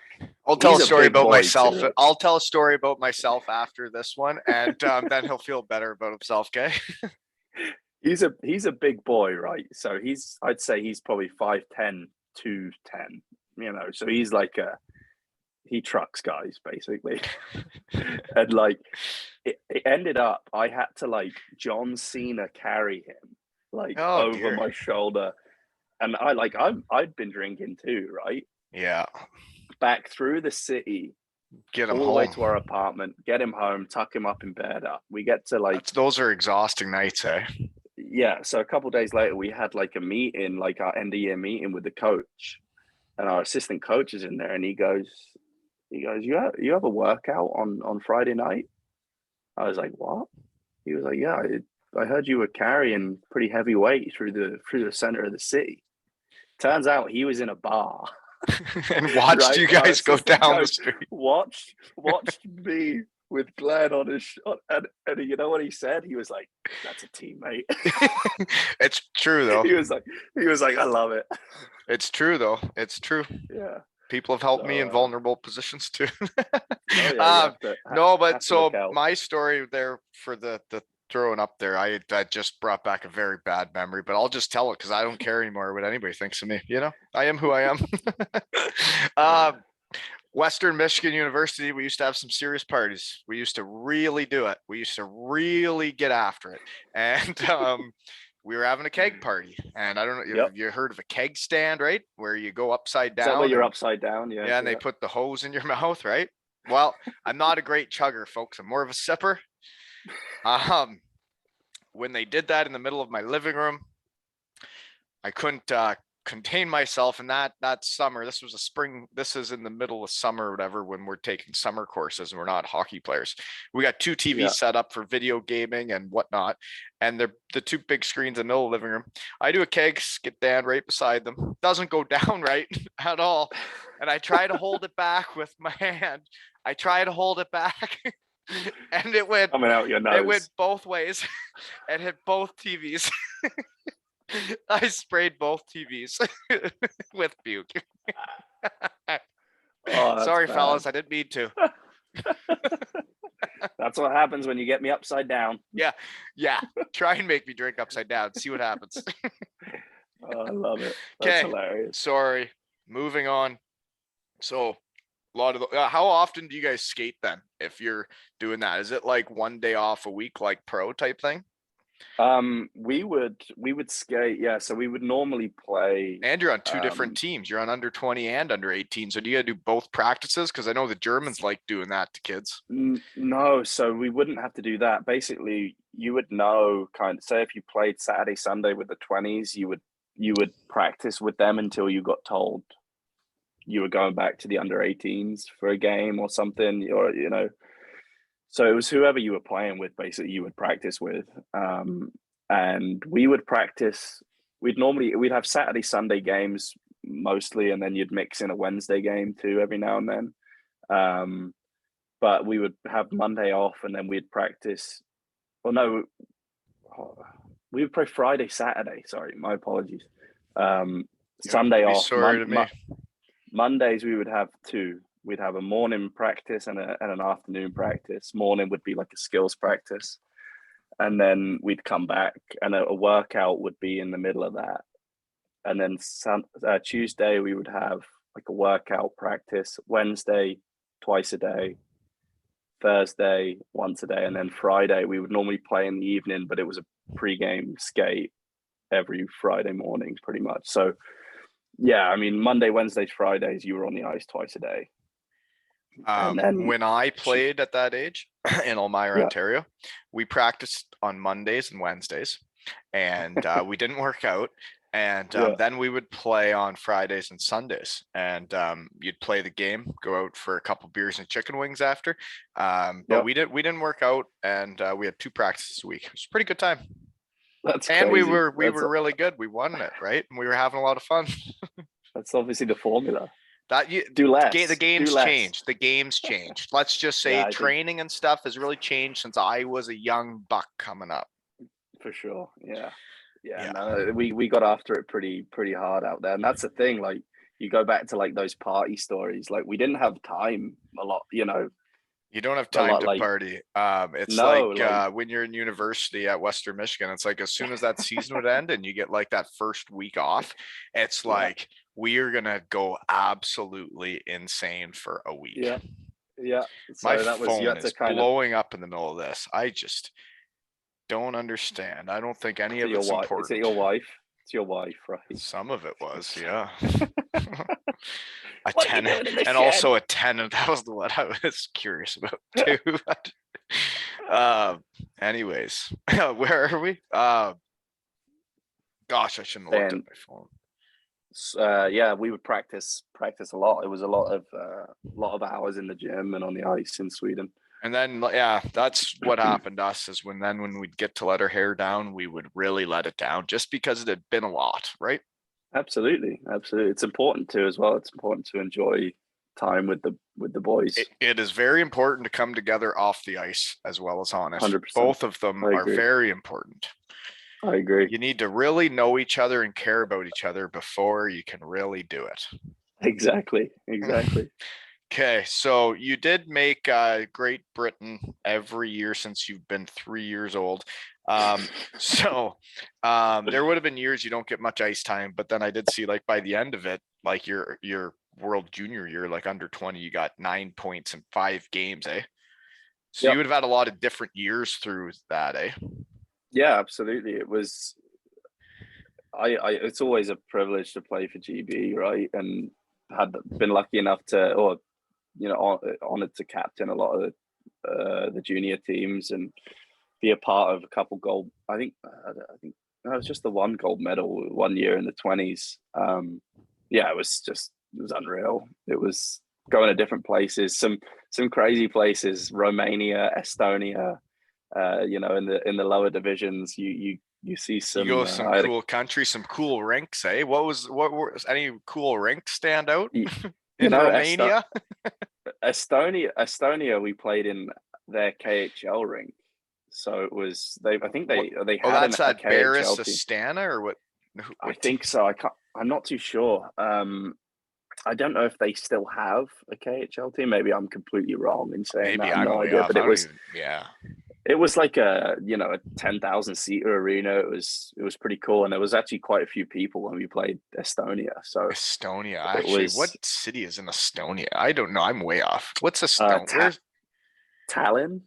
I'll tell a He's a story big about boy myself. too. I'll tell a story about myself after this one, and then he'll feel better about himself. Okay. He's a big boy, right? So I'd say he's probably 5'10", 210. So he's like he trucks guys basically. And like it ended up I had to like John Cena carry him like Oh over dear. my shoulder. And I'd been drinking too, right? Yeah. Back through the city, Get him all the way home. to our apartment, get him home, tuck him up in bed. We get to like, Those are exhausting nights, eh? yeah. So a couple of days later, we had like a meeting, like our end of year meeting with the coach, and our assistant coach is in there, and he goes, you have a workout on Friday night? I was like, what? He was like, yeah, I heard you were carrying pretty heavy weight through the center of the city. Turns out he was in a bar. And watched Right? you Our guys go assistant down the coach street. watched me with Glenn on his shot, and you know what he said? He was like, "That's a teammate." It's true though. he was like, "I love it." It's true though. It's true. Yeah. People have helped me in So, vulnerable positions too. oh yeah, you um, have to no, but have to look so out. my story there for the throwing up there, I just brought back a very bad memory, but I'll just tell it because I don't care anymore what anybody thinks of me. I am who I am. Yeah. um, Western Michigan University, we used to have some serious parties. We used to really do it. We used to really get after it. And we were having a keg party. And I don't know, Yep. you heard of a keg stand, right? Where you go upside Is that where down you're and upside down? Yeah. yeah, and they Yeah. put the hose in your mouth, right? Well, I'm not a great chugger, folks. I'm more of a sipper. Um, when they did that in the middle of my living room, I couldn't contain myself. And that summer, this was a spring. This is in the middle of summer, or whatever, when we're taking summer courses and we're not hockey players. We got two TVs Yeah. set up for video gaming and whatnot, and they're the two big screens in the middle of the living room. I do a keg skip down right beside them. Doesn't go down right at all, and I try to hold it back with my hand. I try to hold it back. And it went Coming out your it went nose. both ways and hit both TVs. I sprayed both TVs with puke. Oh, that's Sorry, bad. fellas, I didn't mean to. That's what happens when you get me upside down. Yeah, try and make me drink upside down. See what happens. Oh, I love it. That's hilarious. Sorry. Moving on. So, a lot of how often do you guys skate then? If you're doing that, is it like one day off a week, like pro type thing? We would skate, yeah. So we would normally play. And you're on two different teams. You're on under 20 and under 18. So do you gotta do both practices? Because I know the Germans like doing that to kids. No, so we wouldn't have to do that. Basically, you would know, kind of say if you played Saturday, Sunday with the 20s, you would practice with them until you got told you were going back to the under 18s for a game or something, or so it was whoever you were playing with, basically, you would practice with. And we would practice. We'd have Saturday, Sunday games mostly, and then you'd mix in a Wednesday game too every now and then. But we would have Monday off, and then we'd practice. Well, no, we would play Friday, Saturday. Sorry, my apologies. Sunday off. Sorry to me. Mondays we would have two. We'd have a morning practice and an afternoon practice. Morning would be like a skills practice, and then we'd come back, and a workout would be in the middle of that. And then Tuesday we would have like a workout practice. Wednesday, twice a day. Thursday, once a day, and then Friday we would normally play in the evening, but it was a pre-game skate every Friday morning, pretty much. So yeah, I mean, Monday, Wednesdays, Fridays, you were on the ice twice a day. And then when I played at that age in Elmira, Ontario, we practiced on Mondays and Wednesdays, and we didn't work out. And then we would play on Fridays and Sundays, and you'd play the game, go out for a couple beers and chicken wings after. But we didn't work out, and we had two practices a week. It was a pretty good time. That's And crazy. we were really good. We won it, right? And we were having a lot of fun. That's obviously the formula. That you Do the less. Do game's less. changed. The game's changed. Let's just Yeah, say I think training and stuff has really changed since I was a young buck coming up. for sure. Yeah. Yeah. Yeah. No, we got after it pretty hard out there. And that's the thing. Like you go back to like those party stories. Like we didn't have time a lot, You don't have a time lot to like party. It's no, like like when you're in university at Western Michigan, it's like as soon as that season would end and you get like that first week off, it's yeah, like we are gonna go absolutely insane for a week. yeah, yeah. My So that was you phone had to is kind of blowing up in the middle of this. I just don't understand. I don't think any to of your it's wife. Is it important. your wife? It's your wife, right? Some of it was, yeah. A What are you tenant doing in the and shed? also a tenant. That was the one I was curious about too. Anyways, where are we? Gosh, I shouldn't have looked at And my phone. yeah, we would practice a lot. It was a lot of hours in the gym and on the ice in Sweden. And then, yeah, that's what happened to us is when we'd get to let our hair down, we would really let it down just because it had been a lot, right? Absolutely, absolutely. It's important too as well. It's important to enjoy time with the boys. It is very important to come together off the ice as well as on it. 100%. Both of them I are agree. very important. I agree. You need to really know each other and care about each other before you can really do it. Exactly. Exactly. Okay, so you did make Great Britain every year since you've been 3 years old. So there would have been years you don't get much ice time, but then I did see like by the end of it, like your World Junior year, like under 20, you got 9 points in 5 games, eh? So you Yep. would have had a lot of different years through that, eh? Yeah, absolutely. It was I it's always a privilege to play for GB, right? And had been lucky enough to or honored to captain a lot of the junior teams and be a part of a couple gold. I think no, it was just the one gold medal one year in the 20s. Yeah, it was unreal. It was going to different places, some crazy places, Romania, Estonia. In the lower divisions, you see You go some. to some cool countries, some cool rinks, eh? What were any cool rinks stand out You in know, Romania? Estonia, we played in their KHL rink. So it was they. I think What? they Oh, had that's a that Barris KHL team. Astana or what? I What team? think so. I can't. I'm not too sure. I don't know if they still have a KHL team. Maybe I'm completely wrong in saying that. Maybe I've I'm no way idea. off. But I don't even. Yeah, it was like a 10,000 seater arena. It was pretty cool, and there was actually quite a few people when we played Estonia. So Estonia. it Actually, what was city is in Estonia? I don't know. I'm way off. What's Estonia? Where's Tallinn.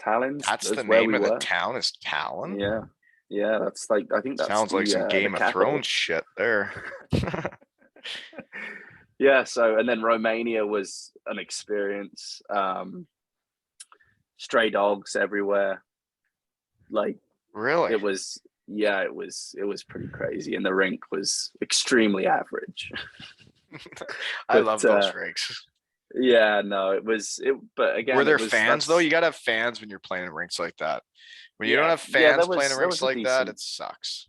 Tallinn that's the is where name we of the were. town? Is Talon? Yeah, yeah. That's like I think that's Sounds like some the Game of Thrones capital. shit there. Yeah. So and then Romania was an experience. Stray dogs everywhere. Like Really? it was. Yeah, it was pretty crazy, and the rink was extremely average. I But love those rigs. yeah, no, it was it. But Were again, it there was fans though? that's You gotta have fans when you're playing in rinks like that. When you don't yeah, have yeah. fans playing in There rinks was a like that, decent it sucks.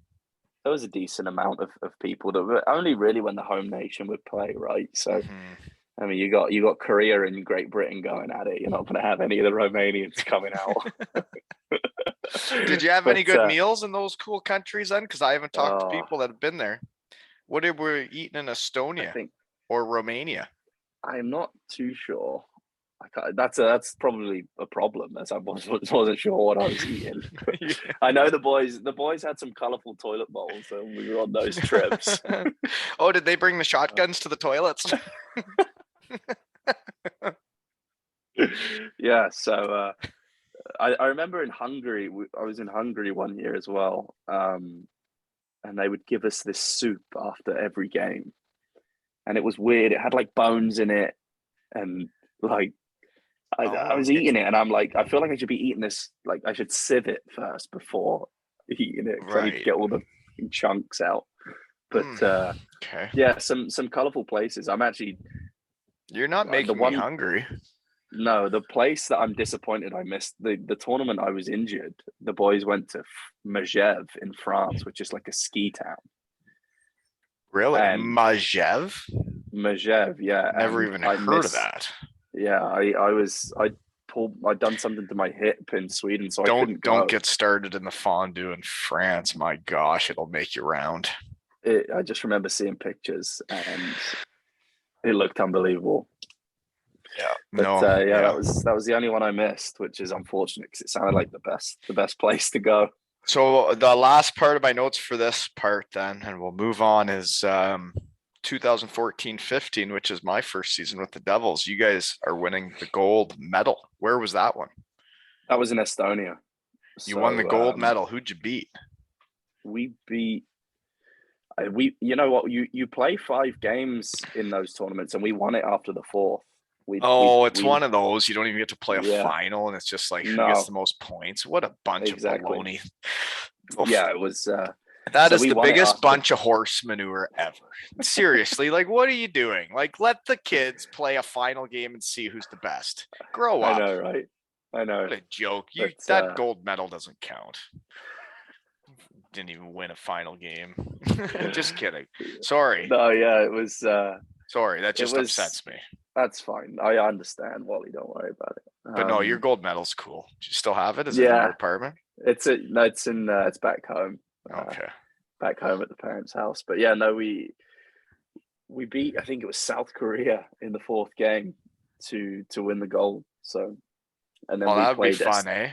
there was a decent amount of people that were only really when the home nation would play, right? So Hmm. I mean, you got Korea and Great Britain going at it. You're not going to have any of the Romanians coming out. Did you have any But good meals in those cool countries then? Because I haven't talked to oh, people that have been there. What did we eating in I Estonia think or Romania? I'm not too sure. That's probably a problem, as I wasn't sure what I was eating. I know the boys had some colorful toilet bowls when we were on those trips. Oh, did they bring the shotguns to the toilets? Yeah, so I remember in Hungary, I was in Hungary one year as well, and they would give us this soup after every game, and it was weird. It had like bones in it, and like I Oh, was eating it, and I'm like, I feel like I should be eating this. Like I should sieve it first before eating it because I need to right. get all the chunks out. But Okay. yeah, some colorful places. I'm actually You're not the making me one. hungry. No, the place that I'm disappointed I missed the tournament. I was injured. The boys went to Megève in France, which is like a ski town. Really? And Majev? Megève, yeah, Never and even I heard of missed. that. Yeah, I'd done something to my hip in Sweden, so I Don't couldn't don't go. get started in the fondue in France. My gosh, it'll make you round. I just remember seeing pictures, and it looked unbelievable. Yeah. But No, yeah, yeah. that was the only one I missed, which is unfortunate because it sounded like the best place to go. So the last part of my notes for this part then, and we'll move on, is 2014-15, which is my first season with the Devils. You guys are winning the gold medal. Where was that one? That was in Estonia. You won the So gold medal. Who'd you beat? we beat we you know what you play 5 games in those tournaments and we won it after the fourth. Oh, it's We one of those. You don't even get to play a Yeah, final, and it's just like who gets the no, most points. What a bunch of exactly. baloney. Yeah, it was That so is we the won it biggest after. bunch of horse manure ever. Seriously, like, what are you doing? Like, let the kids play a final game and see who's the best. Grow I up. know, right? I know. What a joke. You But that gold medal doesn't count. Didn't even win a final game. Just kidding. Sorry. no, yeah, Sorry. That it just was upsets me. that's fine. I understand, Wally, don't worry about it. But no, your gold medal's cool. Do you still have it? Is it in your Yeah, apartment? it's back home. Uh, Okay. Back home at the parents' house. But yeah, no, we beat, I think it was South Korea in the fourth game to win the gold. So and then Well, we that would be played fun, eh?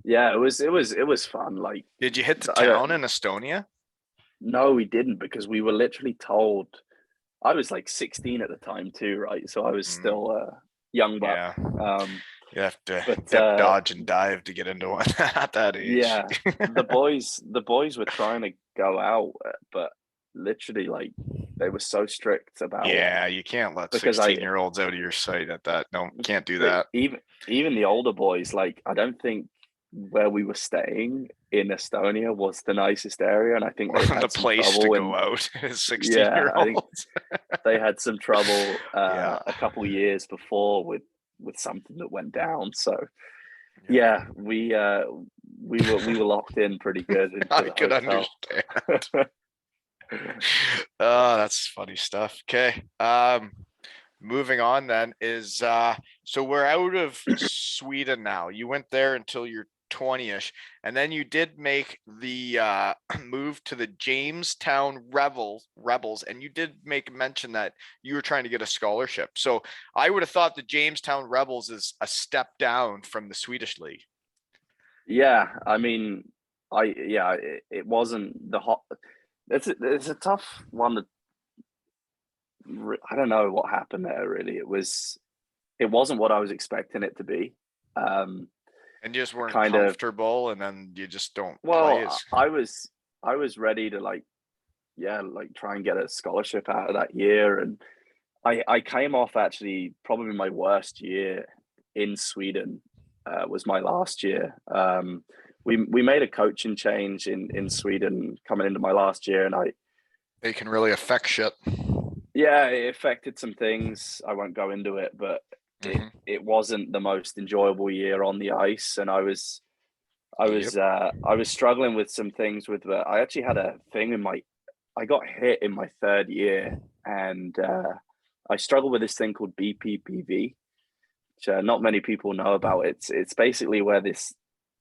yeah, it was fun. Like Did you hit the I don't town in Estonia? no, we didn't because we were literally told. I was like 16 at the time too, right? So I was Mm, still a young buck. yeah. Um, You have to but dip, dodge, and dive to get into one at that age. yeah, the boys were trying to go out, but literally like they were so strict about Yeah, you can't let because 16-year-olds out of your sight at that. No, can't do but that. even the older boys, like I don't think where we were staying in Estonia was the nicest area, and I think they'd The had some place to trouble. go And out is yeah, I think 16-year-olds. they had some trouble Yeah. a couple years before with something that went down. So Yeah. yeah, we were locked in pretty good into I the could hotel. understand. Oh, that's funny stuff. Okay. Moving on then is so we're out of Sweden now. You went there until you're 20ish, and then you did make the move to the Jamestown Rebels, and you did make mention that you were trying to get a scholarship. So I would have thought the Jamestown Rebels is a step down from the Swedish league. Yeah, I mean, it wasn't the hot. It's a tough one to. I don't know what happened there. Really, it wasn't what I was expecting it to be. Um, And you just weren't Kind of. comfortable, and then you just don't play Well, as I was ready to like like try and get a scholarship out of that year, and I came off actually probably my worst year in Sweden. Was my last year. We made a coaching change in Sweden coming into my last year, and they can really affect shit. yeah, it affected some things. I won't go into it, but Hmm. it wasn't the most enjoyable year on the ice, and Yep. I was struggling with some things with. I actually had a thing in my. I got hit in my third year, and I struggled with this thing called BPPV, which not many people know about. It's basically where this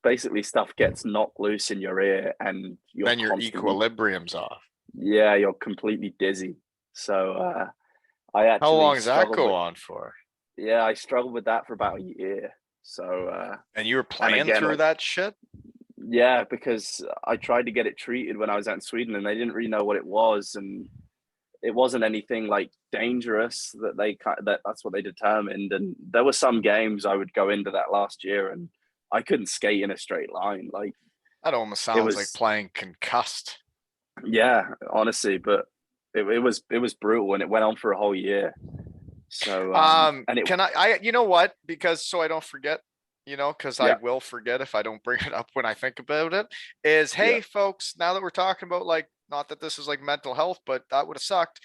basically stuff gets knocked loose in your ear, and you're Then your constantly equilibrium's off. yeah, you're completely dizzy. So I How actually long does that struggled go with on for? yeah, I struggled with that for about a year. So And you were and playing again, through like that shit? yeah, because I tried to get it treated when I was out in Sweden, and they didn't really know what it was, and it wasn't anything like dangerous that that's what they determined. And there were some games I would go into that last year, and I couldn't skate in a straight line. Like That almost it sounds like was, playing concussed. yeah, honestly, but it was brutal, and it went on for a whole year. So and it Can you know what? Because so I don't forget, because I yeah will forget if I don't bring it up when I think about it, is yeah hey folks, now that we're talking about like not that this is like mental health, but that would have sucked.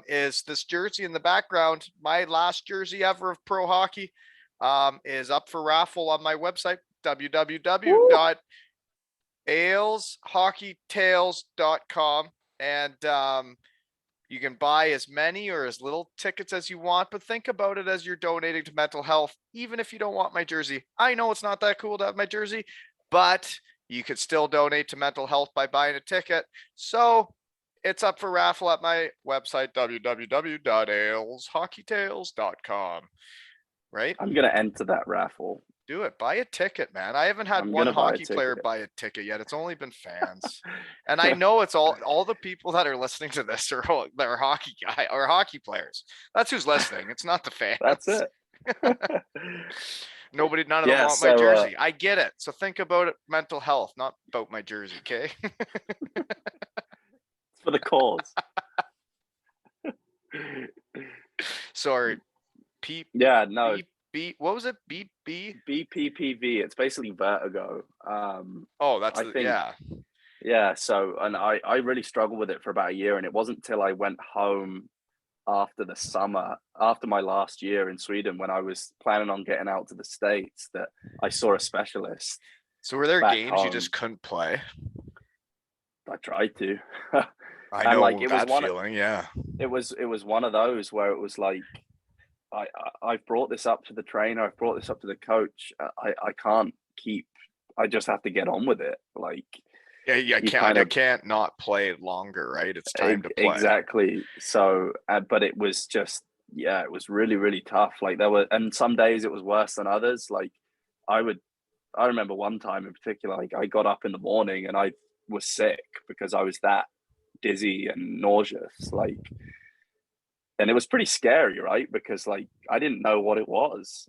Is this jersey in the background my last jersey ever of pro hockey? is up for raffle on my website, Woo! www.aleshockeytales.com. And you can buy as many or as little tickets as you want, but think about it as you're donating to mental health, even if you don't want my jersey. I know it's not that cool to have my jersey, but you could still donate to mental health by buying a ticket. So it's up for raffle at my website, www.aleshockeytales.com. Right? I'm gonna enter that raffle. Do it. Buy a ticket, man. I haven't had I'm one gonna buy a hockey player ticket. buy a ticket yet. It's only been fans. And I know it's all the people that are listening to this are hockey guy or hockey players. That's who's listening. It's not the That's fans. it. None of them Yeah. want my So jersey. I get it. So think about it, mental health, not about my jersey, okay? it's for the cause. Sorry. P Yeah. No. B what was it? B BPPV. It's basically vertigo. Oh, that's I think. yeah. Yeah. So, and I really struggled with it for about a year, and it wasn't till I went home after the summer, after my last year in Sweden, when I was planning on getting out to the States, that I saw a specialist. So were there back games you home. just couldn't play? I tried to. I And like know that feeling, yeah. it was one of those where it was like I've brought this up to the trainer, I've brought this up to the coach. I can't keep. I just have to get on with it. Like Yeah, you kind you of can't not play longer, right? It's time to play. exactly. So, but it was just yeah, it was really really tough. Like there were, and some days it was worse than others. Like I would, I remember one time in particular, like I got up in the morning and I was sick because I was that dizzy and nauseous. Like and it was pretty scary, right? Because like I didn't know what it was.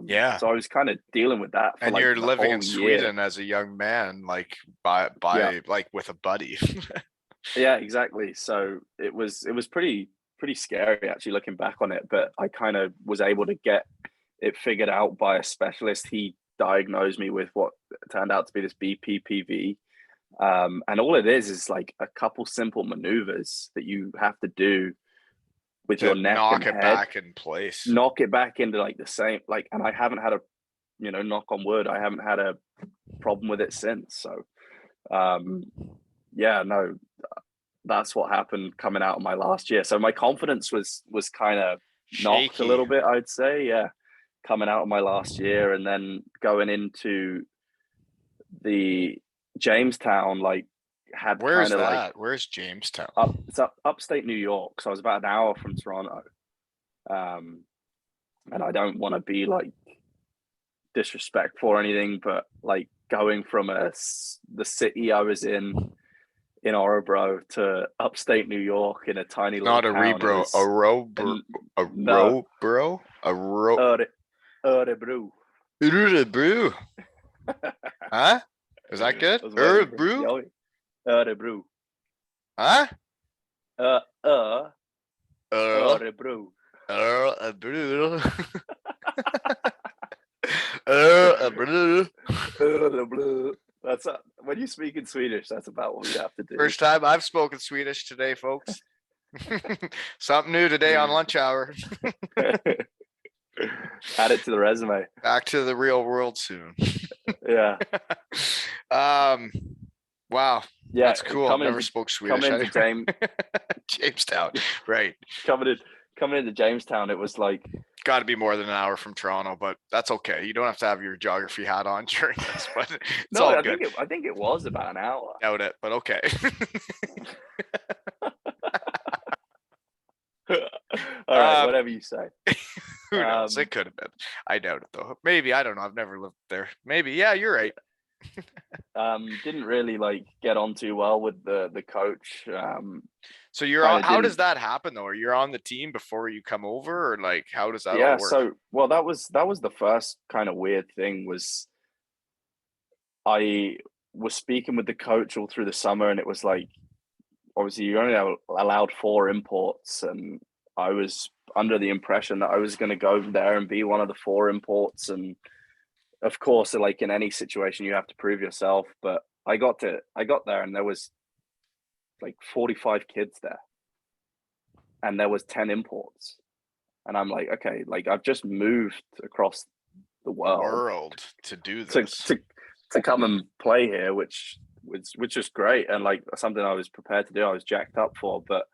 Yeah. So I was kind of dealing with that for And like you're the living in whole year. Sweden as a young man, like Yeah, by like with a buddy. yeah, exactly. So it was pretty scary actually looking back on it. But I kind of was able to get it figured out by a specialist. He diagnosed me with what turned out to be this BPPV. And all it is like a couple simple maneuvers that you have to do with To your neck and knock it head, back in place. knock it back into like the same like. And I haven't had a knock on wood, I haven't had a problem with it since. So yeah, no, that's what happened coming out of my last year. So my confidence was kind of knocked a Shaky. little bit, I'd say. Yeah, coming out of my last year and then going into the Jamestown, like had Where's kind of like that? Where's Jamestown? it's upstate New York. So I was about an hour from Toronto. Um, and I don't want to be like disrespectful or anything, but like going from the city I was in Orebro to upstate New York in a tiny little Not a town rebro, is a no bro, a ro, Örebro. brew. Huh? Is that good? I was waiting for Brew? Joey. Örebro. Huh? Uh, Uh, Örebro. a brew. A brew. Örebro. That's when you speak in Swedish. That's about what you have to do. First time I've spoken Swedish today, folks. Something new today on lunch hour. Add it to the resume. Back to the real world soon. Yeah. Wow. Yeah. That's cool. I've never spoke Swedish. Coming into Jamestown. Right. coming into Jamestown, it was like got to be more than an hour from Toronto, but that's okay. You don't have to have your geography hat on during this, but it's no, all I good. think it was about an hour. Doubt it, but okay. All right, whatever you say. Who knows? It could have been. I doubt it though. Maybe, I don't know. I've never lived there. Maybe. Yeah, you're right. Didn't really like get on too well with the coach. So you're on, how does that happen though? Are you on the team before you come over, or like how does that all work? So well, that was the first kind of weird thing. Was I was speaking with the coach all through the summer, and it was like obviously you're only allowed 4 imports, and I was under the impression that I was going to go there and be one of the 4 imports. And of course, like in any situation, you have to prove yourself. But I got there, and there was like 45 kids there, and there was 10 imports. And I'm like, okay, like I've just moved across the The world world to do to this. to come and play here, which was great and like something I was prepared to do. I was jacked up for, But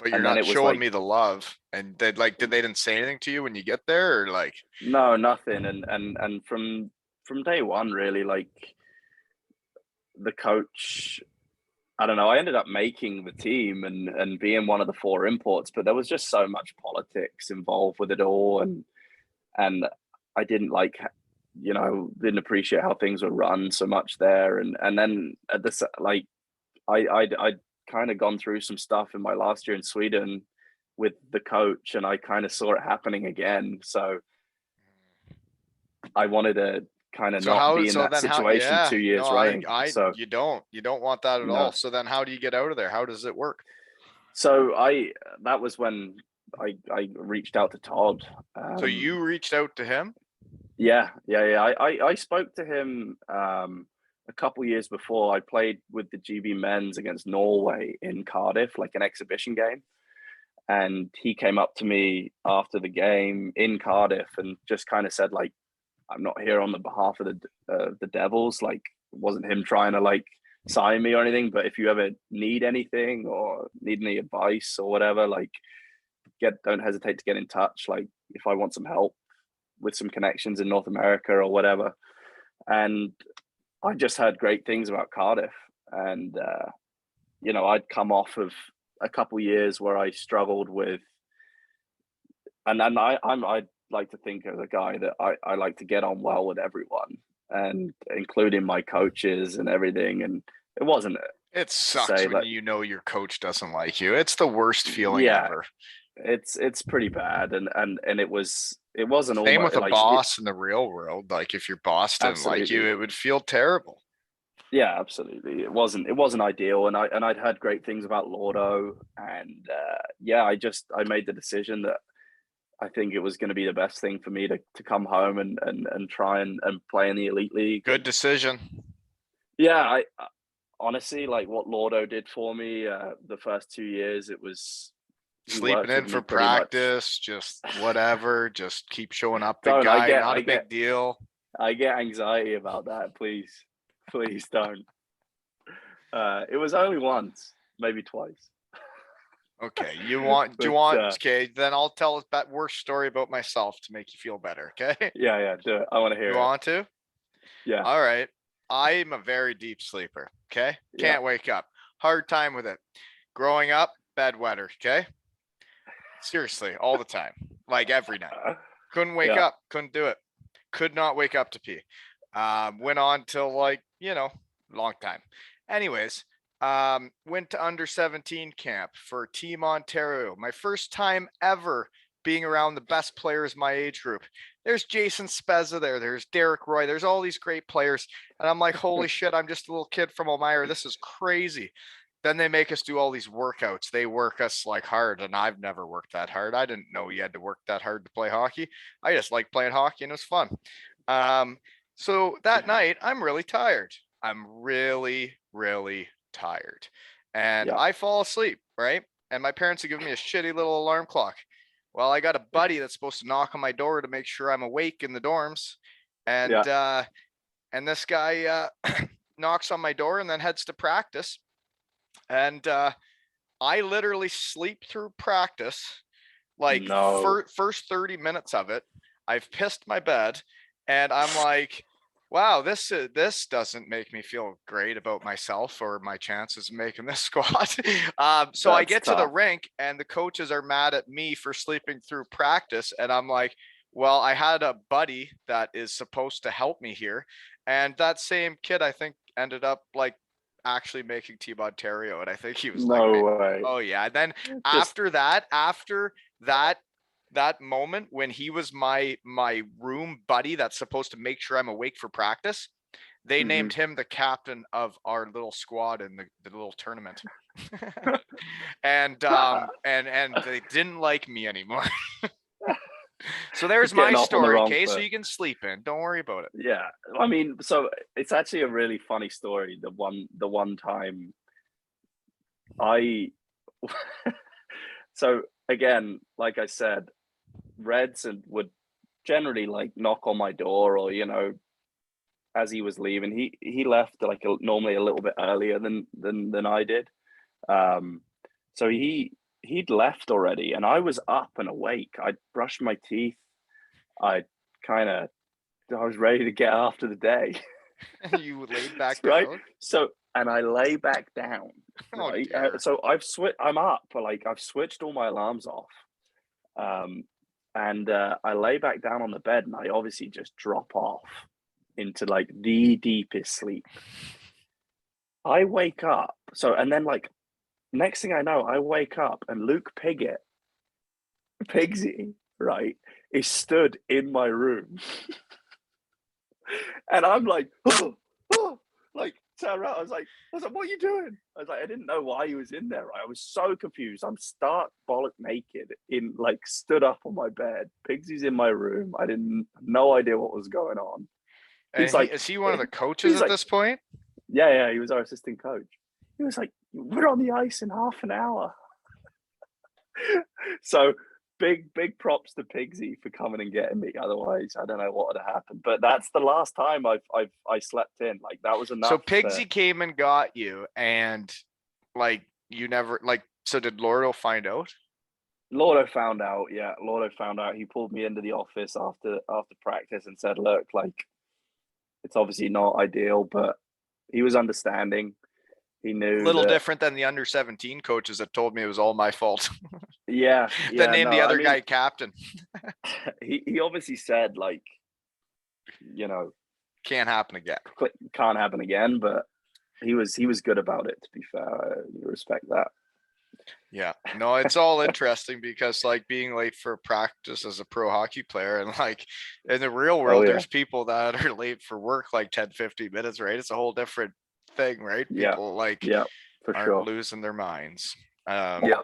you're and then not it was showing like me the love. And they didn't say anything to you when you get there, or like, no, nothing. And from day one, really, like the coach. I don't know. I ended up making the team and being one of the four imports, but there was just so much politics involved with it all, and I didn't like, didn't appreciate how things were run so much there, and then at this like I'd kind of gone through some stuff in my last year in Sweden with the coach, and I kind of saw it happening again. So I wanted to kind of so not how, be in so that then how, situation yeah, 2 years no, running. I, So you don't want that at all. no, So then how do you get out of there? How does it work? so I that was when I reached out to Todd. So you reached out to him? Yeah. I spoke to him a couple years before. I played with the GB men's against Norway in Cardiff, like an exhibition game. And he came up to me after the game in Cardiff and just kind of said, like, I'm not here on the behalf of the Devils. Like, it wasn't him trying to like sign me or anything. But if you ever need anything or need any advice or whatever, like, don't hesitate to get in touch. Like, if I want some help with some connections in North America or whatever. And I just heard great things about Cardiff. And, I'd come off of a couple years where I struggled with, and I like to think as a guy that I like to get on well with everyone and including my coaches and everything. And it wasn't It to sucks say when that, your coach doesn't like you. It's the worst feeling yeah, ever. it's pretty bad. And it wasn't Same almost with a like it, boss in the real world. Like if your boss didn't like you, absolutely. it would feel terrible. Yeah, absolutely. It wasn't ideal, and I'd heard great things about Lordo, and yeah, I made the decision that I think it was going to be the best thing for me to come home and try and play in the elite league. Good And decision. yeah, I honestly like what Lordo did for me the first 2 years. He Sleeping worked in with for me pretty much. practice, just whatever, just keep showing up, big Don't I guy, get not I a get big deal. I get anxiety about that. Please don't. It was only once, maybe twice, Okay, do you but want, okay, then I'll tell that worst story about myself to make you feel better, okay? yeah, do it. I want to You hear it. want to? Yeah, All right. I'm a very deep sleeper, okay? yeah. Can't wake up. Hard time with it. Growing up, bedwetter, okay? Seriously, all the time. Like every night. Couldn't wake Yeah. up, couldn't do it. Could not wake up to pee. Went on till like, long time. Anyways, went to under 17 camp for Team Ontario. My first time ever being around the best players my age group. There's Jason Spezza there. There's Derek Roy. There's all these great players. And I'm like, holy shit, I'm just a little kid from Elmira. This is crazy. Then they make us do all these workouts. They work us like hard, and I've never worked that hard. I didn't know you had to work that hard to play hockey. I just like playing hockey, and it was fun. So that night, I'm really tired. I'm really, really tired. And Yeah. I fall asleep, right? And my parents have given me a shitty little alarm clock. Well, I got a buddy that's supposed to knock on my door to make sure I'm awake in the dorms. And Yeah. this guy knocks on my door and then heads to practice. And I literally sleep through practice, like No. first 30 minutes of it. I've pissed my bed, and I'm like, wow, this doesn't make me feel great about myself or my chances of making this squad. So I That's get to the tough. rink, and the coaches are mad at me for sleeping through practice, and I'm like, well, I had a buddy that is supposed to help me here, and that same kid I think ended up like actually making Team Ontario, and I think he was like, No way. oh yeah. And then Just after that moment when he was my room buddy that's supposed to make sure I'm awake for practice, they mhm. named him the captain of our little squad in the little tournament. And they didn't like me anymore. So there's Just my getting off on the story, wrong okay? So foot. you can sleep in. Don't worry about it. Yeah. I mean, so it's actually a really funny story. The one time I so again, like I said, Reds and would generally like knock on my door, or as he was leaving, he left like normally a little bit earlier than I did. Um, so he'd left already, and I was up and awake. I'd brushed my teeth. I kind of I was ready to get after the day. You laid back Right. down. So and I lay back down. Oh Right. dear. So I'm up, like I've switched all my alarms off. Um, and I lay back down on the bed, and I obviously just drop off into like the deepest sleep. I wake up. So and then like next thing I know, I wake up and Luke Pigsy, right, is stood in my room. And I'm like, oh, oh, like turn around. I was like, what are you doing? I was like, I didn't know why he was in there. Right? I was so confused. I'm stark bollock naked in like stood up on my bed. Pigsy's in my room. I didn't no idea what was going on. And He's like, is he one of the coaches he's at like, this point? yeah, he was our assistant coach. He was like, we're on the ice in half an hour. So big props to Pigsy for coming and getting me. Otherwise, I don't know what would have happened. But that's the last time I slept in. Like that was So enough. Pigsy came and got you, and like you never like. So did Lordo find out? Lordo found out. Yeah, Lordo found out. He pulled me into the office after practice and said, "Look, like it's obviously not ideal, but he was understanding. He A knew little that." different than the under 17 coaches that told me it was all my fault. Yeah, Then yeah. named the No, I other mean, guy captain. he obviously said like, you know, Can't happen again. can't happen again, but he was good about it. To be fair, I respect that. Yeah, no, it's all interesting because like being late for practice as a pro hockey player and like in the real Oh world, yeah, there's people that are late for work like 10, 15 minutes, right? It's a whole different thing, right? yeah, People like yeah, for aren't sure. losing their minds. Yeah.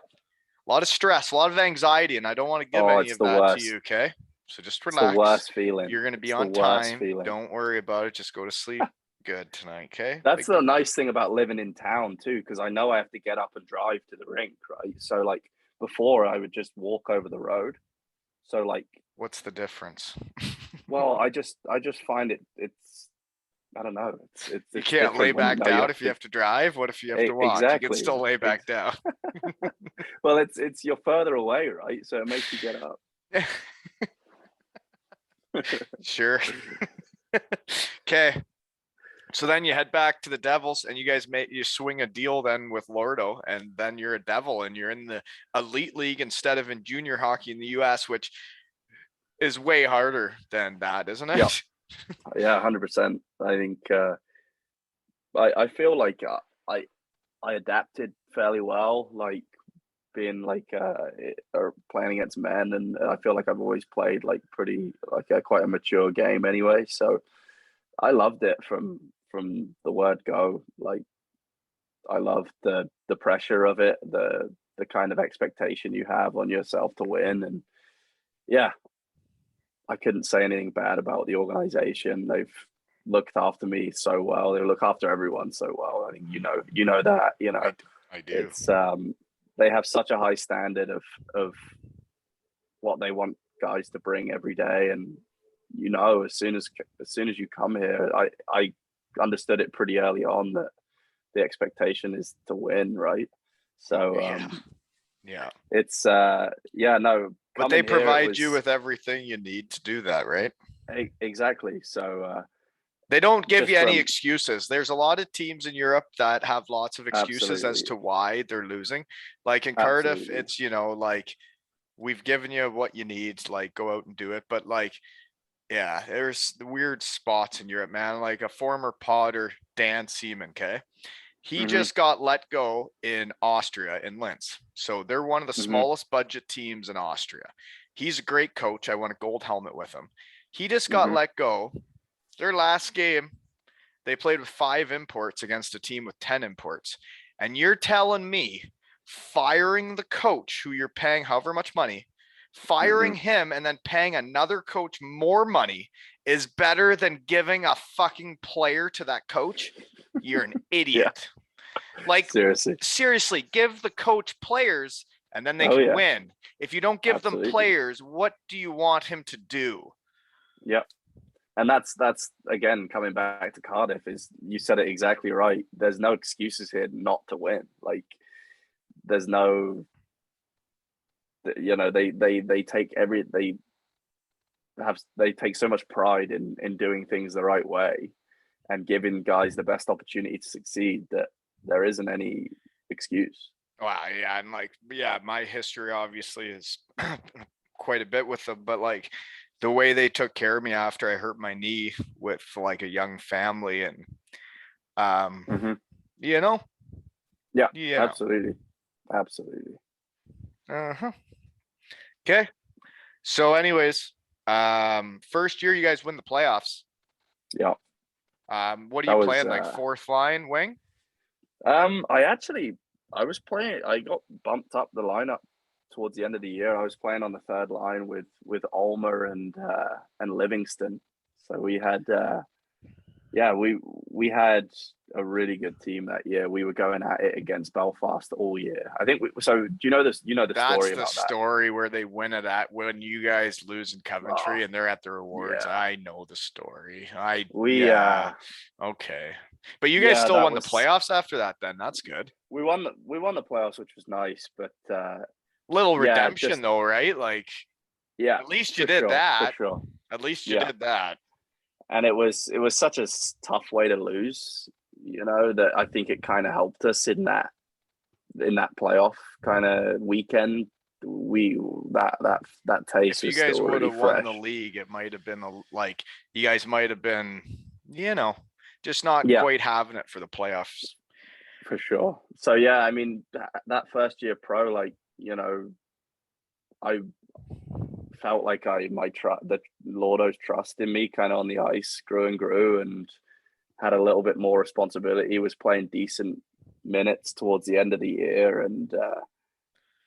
A lot of stress, a lot of anxiety, and I don't want to give Oh, any it's of the that to worst. you, okay? So just It's the relax. worst feeling. You're going to be It's the on worst time. feeling. Don't worry about it. Just go to sleep good tonight, okay? That's the nice thing about living in town too, because I know I have to get up and drive to the rink, right? So like before, I would just walk over the road. So like, What's the difference? well, I just find it's I don't know. You It's can't lay different when you back know you down have if you to. have to drive. What if you have to walk? You can Exactly. still lay back down. Well, it's you're further away, right? So it makes you get up. Sure. Okay. So then you head back to the Devils and you guys you swing a deal then with Lordo, and then you're a Devil and you're in the elite league instead of in junior hockey in the US, which is way harder than that, isn't Yeah, it? yeah, 100%. I think I feel like I adapted fairly well, like being like or playing against men, and I feel like I've always played like pretty like quite a mature game anyway. So I loved it from the word go. Like I loved the pressure of it, the kind of expectation you have on yourself to win, and yeah, I couldn't say anything bad about the organization. They've looked after me so well. They look after everyone so well. I think you know that. I do. It's they have such a high standard of what they want guys to bring every day, and as soon as you come here, I understood it pretty early on that the expectation is to win, right? So Yeah. Yeah. it's yeah, no, But they coming here it provide you was with everything you need to do that, right? exactly. So They don't give just you any from excuses. There's a lot of teams in Europe that have lots of excuses as absolutely, to why they're losing. Like in Cardiff, absolutely. it's, like we've given you what you need, like go out and do it. But like, yeah, there's the weird spots in Europe, man. Like a former Potter, Dan Seaman, okay? He Hmm. just got let go in Austria in Linz. So they're one of the Hmm. smallest budget teams in Austria. He's a great coach. I won a gold helmet with him. He just got Hmm. let go. Their last game, they played with 5 imports against a team with 10 imports. And you're telling me firing the coach who you're paying however much money, Hmm. firing him and then paying another coach more money is better than giving a fucking player to that coach? You're an Yeah, idiot. Like, seriously. seriously, give the coach players and then they Oh can yeah, win. If you don't give them absolutely. players, what do you want him to do? Yeah. And that's again coming back to Cardiff, is you said it exactly right. There's no excuses here not to win. Like there's no, they take they take so much pride in doing things the right way and giving guys the best opportunity to succeed, that there isn't any excuse. Wow, yeah, and like, yeah, my history obviously is quite a bit with them, but like the way they took care of me after I hurt my knee with like a young family and um, Mm-hmm. you know, Yeah, you know. absolutely, absolutely. Uh-huh. Okay. So anyways, first year you guys win the playoffs. Yeah, What are that you was. playing? Like fourth line wing? I was playing. I got bumped up the lineup towards the end of the year. I was playing on the third line with Ulmer and Livingston. So we had yeah, we had a really good team that year. We were going at it against Belfast all year. I think so. Do you know this? You know the That's story the about that? story where they win it at when you guys lose in Oh, Coventry and they're at the rewards. yeah. I know the story. We Yeah. Okay. But you guys yeah, still that won the was playoffs after that then. That's good. we won the playoffs, which was nice, but Little yeah, redemption just though, right? Like yeah, at least you for did sure, for that. sure. At least you Yeah. did that. And it was such a tough way to lose, that I think it kind of helped us in that playoff kind of weekend. We that taste If you was guys still would really have won the fresh. league, it might have been like you guys might have been, you know, just not Yeah, quite having it for the playoffs. for sure. So yeah, I mean that first year pro, like I felt like the Lordo's trust in me kind of on the ice grew and grew, and had a little bit more responsibility. Was playing decent minutes towards the end of the year, and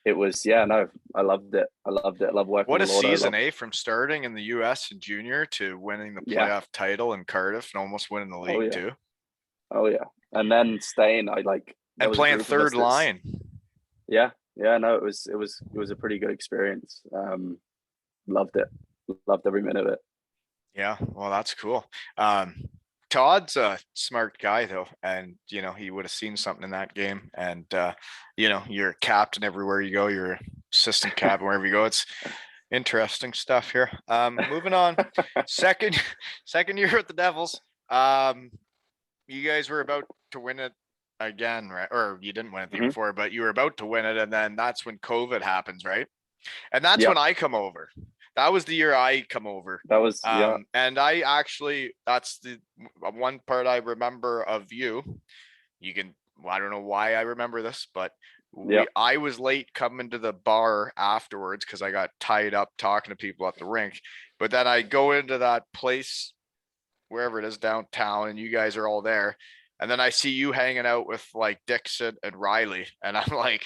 it was, yeah, no, I loved it. I loved it. I love working What a with Lordo. season, eh? From starting in the US and junior to winning the Yeah. playoff title in Cardiff and almost winning the Oh league yeah. too. Oh yeah. And then staying, there And was a playing group of us third line. yeah, yeah, no, it was a pretty good experience. Loved it. Loved every minute of it. Yeah, well, that's cool. Todd's a smart guy though, and he would have seen something in that game. And you're a captain everywhere you go. You're assistant captain wherever you go. It's interesting stuff here. Moving on. Second second year with the Devils. You guys were about to win it again, right? Or you didn't win it the year Hmm. before, but you were about to win it, and then that's when COVID happens, right? And that's Yeah, when I come over. That was the year I come over. that was, yeah. And I actually, that's the one part I remember of you. You can, well, I don't know why I remember this, but Yeah. I was late coming to the bar afterwards because I got tied up talking to people at the rink. But then I go into that place, wherever it is downtown, and you guys are all there. And then I see you hanging out with like Dixon and Riley. And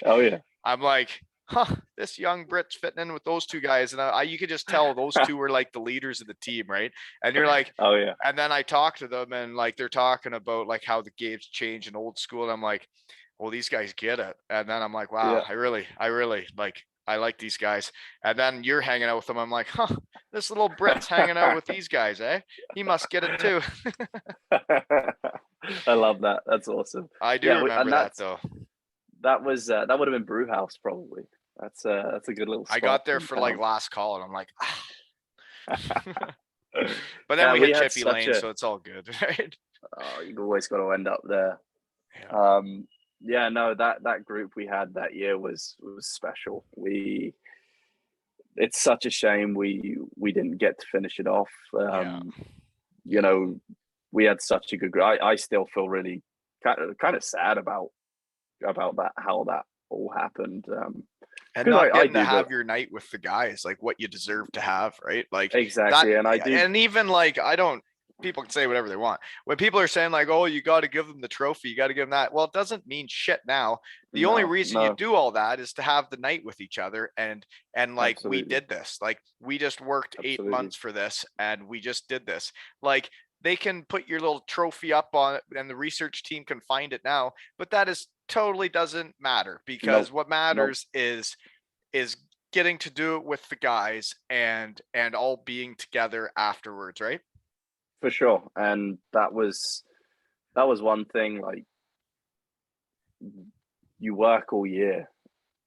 Oh yeah. I'm like, huh, this young Brit's fitting in with those two guys. And you could just tell those two were like the leaders of the team, right? And you're like, Oh yeah. and then I talk to them and like they're talking about like how the game's changed in old school. And I'm like, well, these guys get it. And then I'm like, wow, Yeah. I really I like these guys. And then you're hanging out with them. I'm like, huh, this little Brit's hanging out with these guys, eh? He must get it too. I love that. That's awesome. I do Yeah, remember and that though. that would have been Brew House probably. That's a good little I spot got there in for like town. last call and I'm like, but then Yeah, we we hit had Chippy such Lane, a. so it's all good, right? Oh, you've always got to end up there. Yeah. Yeah, no, that group we had that year was special. It's such a shame we didn't get to finish it off. Yeah. You know, we had such a good group. I still feel really kind of sad about that, how that all happened. And Because not I getting to do have your night with the guys, like what you deserve to have, right? Like that. exactly, and I do. And even like, I don't, people can say whatever they want. When people are saying like, oh, you got to give them the trophy, you got to give them that. Well, it doesn't mean shit now. The only No, reason you no, do all that is to have the night with each other. And like, we absolutely, did this, like we just worked 8 months absolutely. for this and we just did this. Like, they can put your little trophy up on it and the research team can find it now, but that is totally doesn't matter because Nope, what nope, matters is getting to do it with the guys and all being together afterwards, right? For sure. And that was one thing. Like, you work all year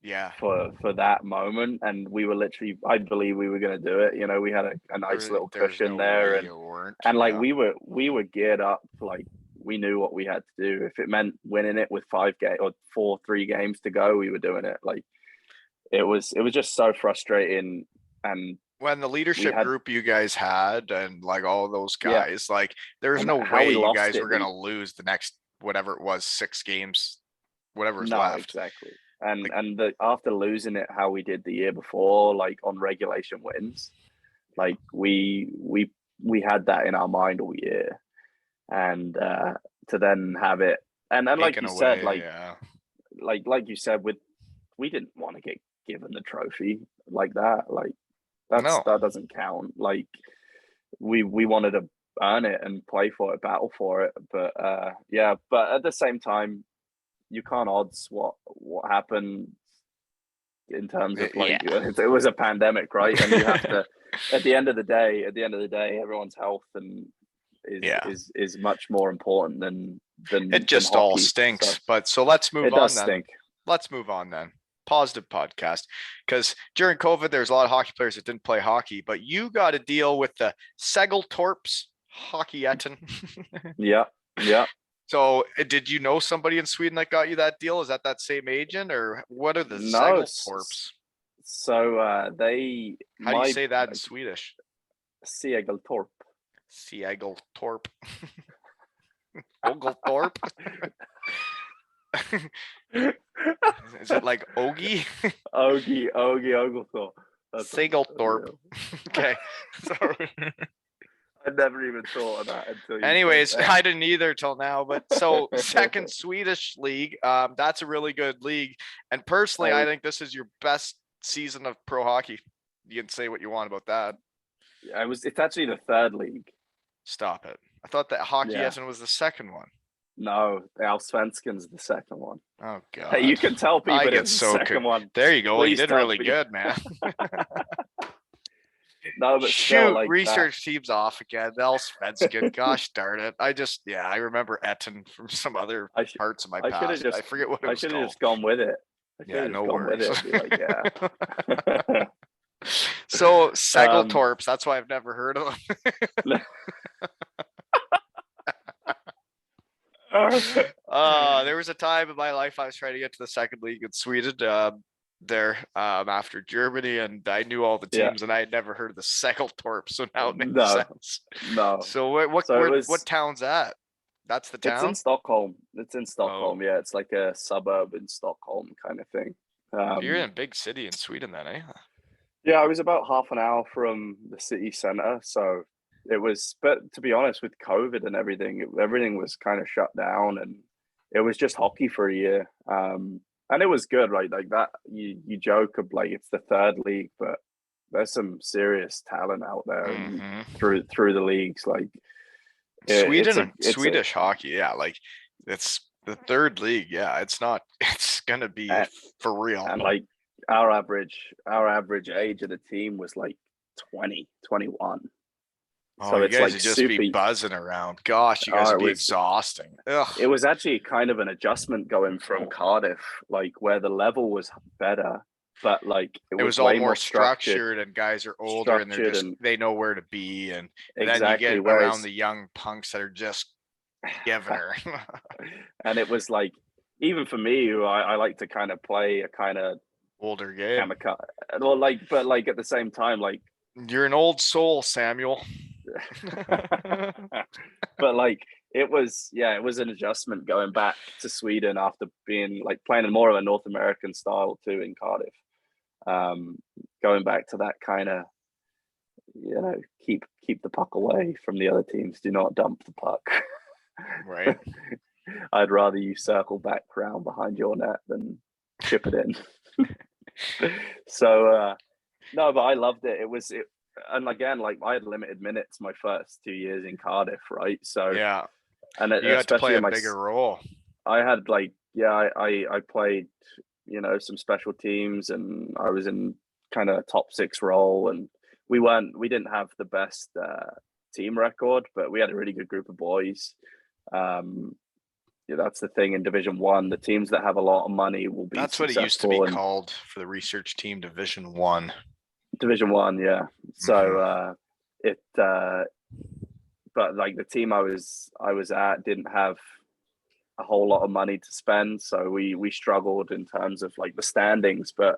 Yeah. for that moment, and we were literally, I believe we were going to do it. We had a nice little There's cushion no there, way and you weren't. and like Yeah. we were geared up. Like, we knew what we had to do. If it meant winning it with 3 games to go, we were doing it. Like, it was just so frustrating. And When the we leadership had, group you guys had and like all those yeah, guys, like there's and no how way we you lost guys it, were gonna lose the next whatever it was, 6 games, whatever's no, left. exactly. And Like, after losing it how we did the year before, like on regulation wins, like we had that in our mind all year. And to then have it, and like taken you said, away, yeah. like you said, we didn't want to get given the trophy like that. Like, No. that doesn't count. Like, we wanted to earn it and play for it, battle for it. But yeah, but at the same time, you can't odds what happened in terms of, Yeah. like, it was a pandemic, right? And you have to, at the end of the day, everyone's health and Yeah. is much more important It than just all hockey. So stinks. But so let's move it on does then. stink. Let's move on then. Positive podcast. Because during COVID, there's a lot of hockey players that didn't play hockey, but you got to deal with the Segeltorps Hockeyetten. Yeah, yeah. So did you know somebody in Sweden that got you that deal? Is that same agent or what are the No, Segeltorps? so they How do you my say that in Swedish? Segeltorp. Segeltorp. Oglethorpe? Is it like Ogie? Ogie Oglethorpe. Segeltorp. Okay. Sorry. I never even thought of that until you Anyways, said that. I didn't either till now. But so second Swedish league, that's a really good league. And personally, I think this is your best season of pro hockey. You can say what you want about that. It's actually the third league. Stop it. I thought that Hockey Yeah. Essen was the second one. No, Allsvenskan's the second one. Oh God. Hey, you can tell people I get it's the so second one. There you go. You Please did tell really people. good, man. No, but Shoot, still, like, research team's off again. Allsvenskan. Gosh darn it. I remember Etten from some other parts of my I should have past. just I forget what it was I should have called. just gone with it. Yeah, no gone worries. with it. Be like, yeah. So Segeltorps, that's why I've never heard of them. There was a time in my life I was trying to get to the second league in Sweden after Germany, and I knew all the teams, and I had never heard of the Segeltorp, so now it makes sense. No. So what town's that? That's the town? It's in Stockholm. Yeah, it's like a suburb in Stockholm kind of thing. You're in a big city in Sweden then, eh? Yeah, I was about half an hour from the city center, so it was. But to be honest, with COVID and everything was kind of shut down, and it was just hockey for a year. And it was good, right? Like that, you joke of like it's the third league, but there's some serious talent out there through the leagues. Like Swedish hockey, yeah, like it's the third league. Yeah, it's gonna be for real. And like our average age of the team was like 20, 21. Oh, so you guys would just be buzzing around. Gosh, you guys would be exhausting. Ugh. It was actually kind of an adjustment going from Cardiff, like where the level was better, but like it was all more structured, and guys are older and they know where to be, and then you get around the young punks that are just giving her. And it was like, even for me, who I like to kind of play a kind of older game, well, like, but like at the same time, like, you're an old soul, Samuel. But like it was an adjustment going back to Sweden after being like playing in more of a North American style too in Cardiff. Going back to that kind of, keep the puck away from the other teams. Do not dump the puck. Right. I'd rather you circle back round behind your net than chip it in. So no, but I loved it. And again, like I had limited minutes my first 2 years in Cardiff, right? So yeah, and you had to play a bigger role. I had I played, some special teams, and I was in kind of top six role, and we didn't have the best team record, but we had a really good group of boys. Yeah, that's the thing in Division One. The teams that have a lot of money will be That's what it used to be called for the research team, Division One. Division One, yeah. So but like the team I was at didn't have a whole lot of money to spend, so we struggled in terms of like the standings. But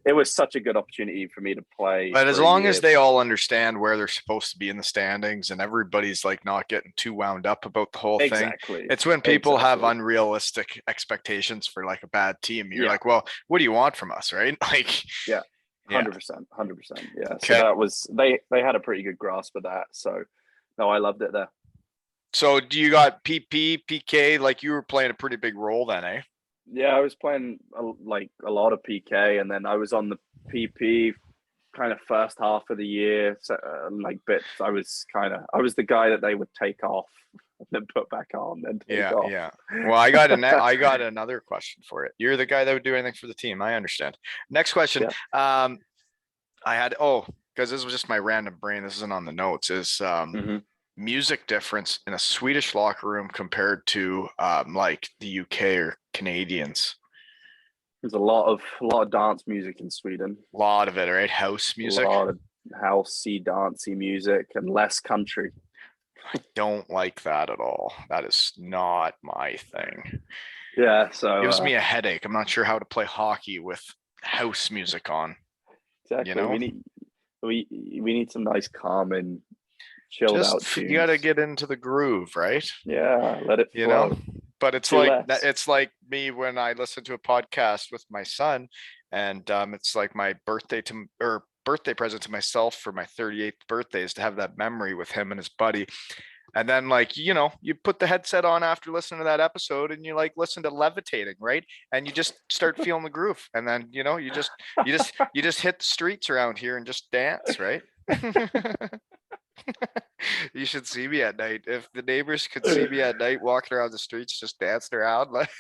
it was such a good opportunity for me to play. But as long as they all understand where they're supposed to be in the standings and everybody's like not getting too wound up about the whole thing. It's when people have unrealistic expectations for like a bad team. You're like, well, what do you want from us, right? Like, 100%. Yeah. Okay. So that was they had a pretty good grasp of that. So no, I loved it there. So do you got PP, PK? Like you were playing a pretty big role then, eh? Yeah, I was playing a lot of PK, and then I was on the PP kind of first half of the year. So, like bits, I was the guy that they would take off and then put back on and take off. Yeah. Well, I got another question for it. You're the guy that would do anything for the team. I understand. Next question. Yeah. Because this was just my random brain. This isn't on the notes. Is music difference in a Swedish locker room compared to like the UK or Canadians? There's a lot of dance music in Sweden. A lot of it, right? House music. A lot of housey, dancey music, and less country. I don't like that at all. That is not my thing. Yeah, so it gives me a headache. I'm not sure how to play hockey with house music on. Exactly. You know? We need some nice calming, chilled out tunes. You got to get into the groove, right? Yeah, let it flow. You know, but it's like me when I listen to a podcast with my son, and it's like my birthday present to myself for my 38th birthday is to have that memory with him and his buddy. And then like, you know, you put the headset on after listening to that episode and you like listen to Levitating, right? And you just start feeling the groove. And then, you know, you just hit the streets around here and just dance, right? You should see me at night. If the neighbors could see me at night walking around the streets just dancing around, like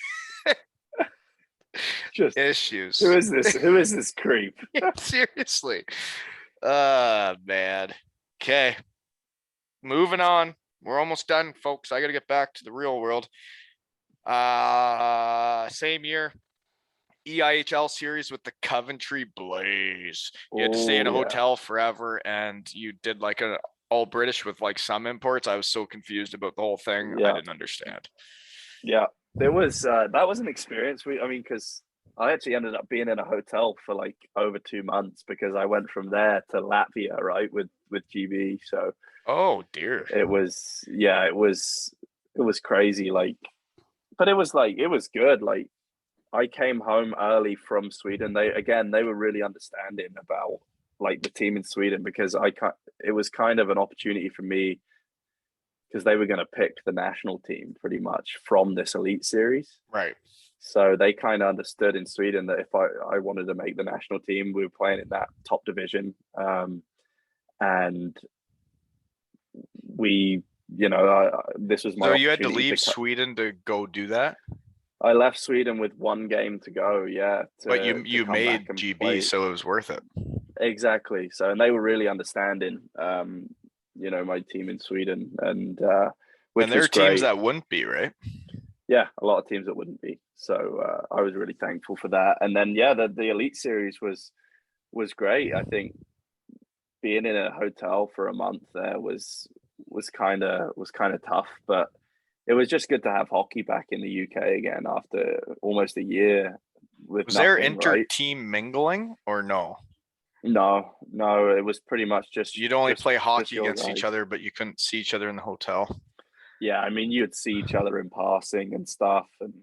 just issues. Who is this creep? Seriously. Man. Okay. Moving on. We're almost done, folks. I got to get back to the real world. Same year, EIHL series with the Coventry Blaze. You had to stay in a hotel forever, and you did like an all British with like some imports. I was so confused about the whole thing. I didn't understand. Yeah, there was that was an experience. Because I actually ended up being in a hotel for like over 2 months because I went from there to Latvia, right, with GB. So oh dear, it was crazy. Like, but it was good. Like, I came home early from Sweden. They were really understanding about like the team in Sweden because it was kind of an opportunity for me because they were going to pick the national team pretty much from this elite series. Right. So they kind of understood in Sweden that if I wanted to make the national team, we were playing in that top division. And we, this was my. So you had to leave Sweden to go do that? I left Sweden with 1 game to go. Yeah. But you made GB, play. So it was worth it. Exactly. So, and they were really understanding, my team in Sweden and there are teams that wouldn't be, right? Yeah, a lot of teams that wouldn't be. So I was really thankful for that. And then the Elite Series was great. I think being in a hotel for a month there was kind of tough, but it was just good to have hockey back in the UK again after almost a year. Was there inter-team mingling or no? No, it was pretty much just you'd only play hockey against each other, but you couldn't see each other in the hotel. Yeah, I mean, you'd see each other in passing and stuff, and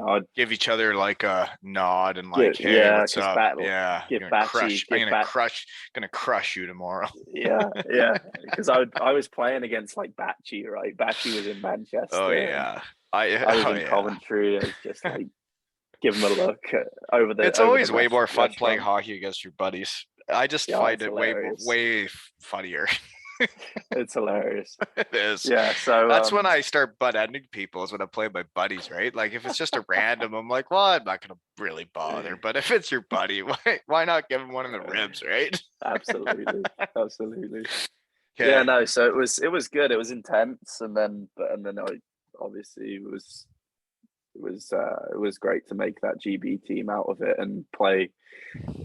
I'd give each other like a nod and like, hey, what's up? I'm gonna crush you tomorrow. yeah, because I was playing against like Batchy, right? Batchy was in Manchester. Oh yeah, I was in Coventry. I was just like give him a look over there. It's always way more fun playing hockey against your buddies. I just find it way funnier. It's hilarious. It is. Yeah. So That's when I start butt ending people, is when I play my buddies, right? Like if it's just a random, I'm like, well, I'm not gonna really bother. But if it's your buddy, why not give him one in the ribs, right? absolutely, absolutely. Yeah. Okay. No. So it was good. It was intense, and then obviously it was great to make that GB team out of it and play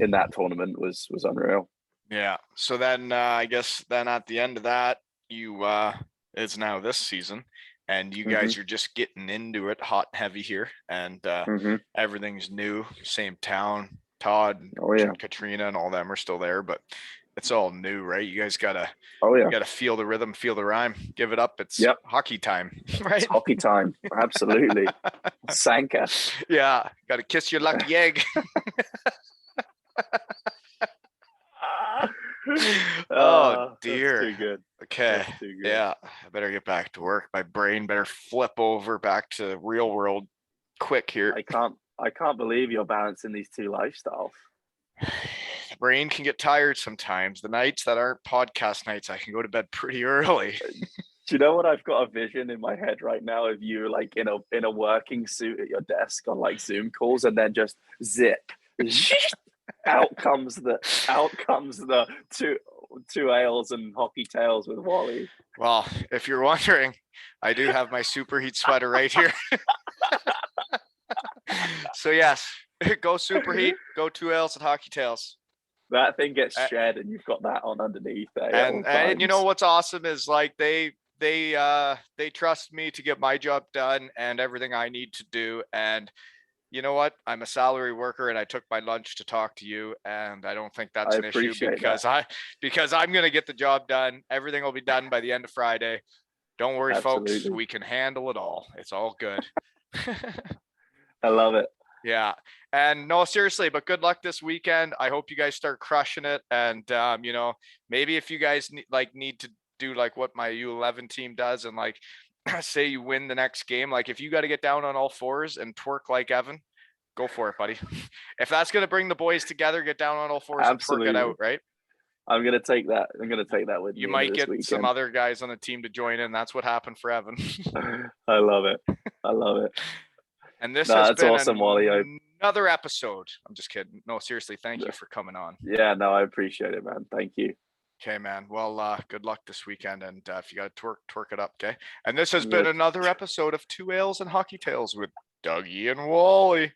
in that tournament was unreal. Yeah. So then I guess then at the end of that, you it's now this season and you Hmm. guys are just getting into it hot and heavy here and Hmm. everything's new, same town. Todd Oh and yeah. Katrina and all them are still there, but it's all new, right? You guys gotta Oh yeah. feel the rhythm, feel the rhyme, give it up. It's Yep. hockey time, It's right? hockey time. Absolutely. Sanka. Yeah, gotta kiss your lucky egg. Oh That's dear. too good. Okay. That's too good. Yeah. I better get back to work. My brain better flip over back to real world quick here. I can't believe you're balancing these two lifestyles. The brain can get tired sometimes. The nights that aren't podcast nights, I can go to bed pretty early. Do you know what? I've got a vision in my head right now of you like in a working suit at your desk on like Zoom calls, and then just zip. Out comes the two ales and hockey tails with Wally. Well, if you're wondering, I do have my superheat sweater right here. So yes, go superheat, go 2 Ls and hockey tails. That thing gets Uh, shed, and you've got that on underneath there at all and you know times. what's awesome is like they trust me to get my job done and everything I need to do. And you know what? I'm a salary worker and I took my lunch to talk to you, and I don't think I that's an issue appreciate that. because I'm gonna get the job done. Everything will be done by the end of Friday. Don't worry, folks. Absolutely. We can handle it all. It's all good. I love it. Yeah. And no, seriously, but good luck this weekend. I hope you guys start crushing it. And maybe if you guys need to do like what my U11 team does and like say you win the next game, like if you got to get down on all fours and twerk like Evan, go for it, buddy. If that's gonna bring the boys together, get down on all fours and twerk it Absolutely. out, right? I'm gonna take that. I'm gonna take that with You me into might this get some weekend. other guys on the team to join in. That's what happened for Evan. I love it. I love it. And this No, has that's been awesome, Wally. another episode. I'm just kidding. No, seriously, thank you for coming on. Yeah, no, I appreciate it, man. Thank you. Okay, man. Well, good luck this weekend, and if you got to twerk it up, okay? And this has been Yeah. another episode of 2 Ales and Hockey Tales with Dougie and Wally.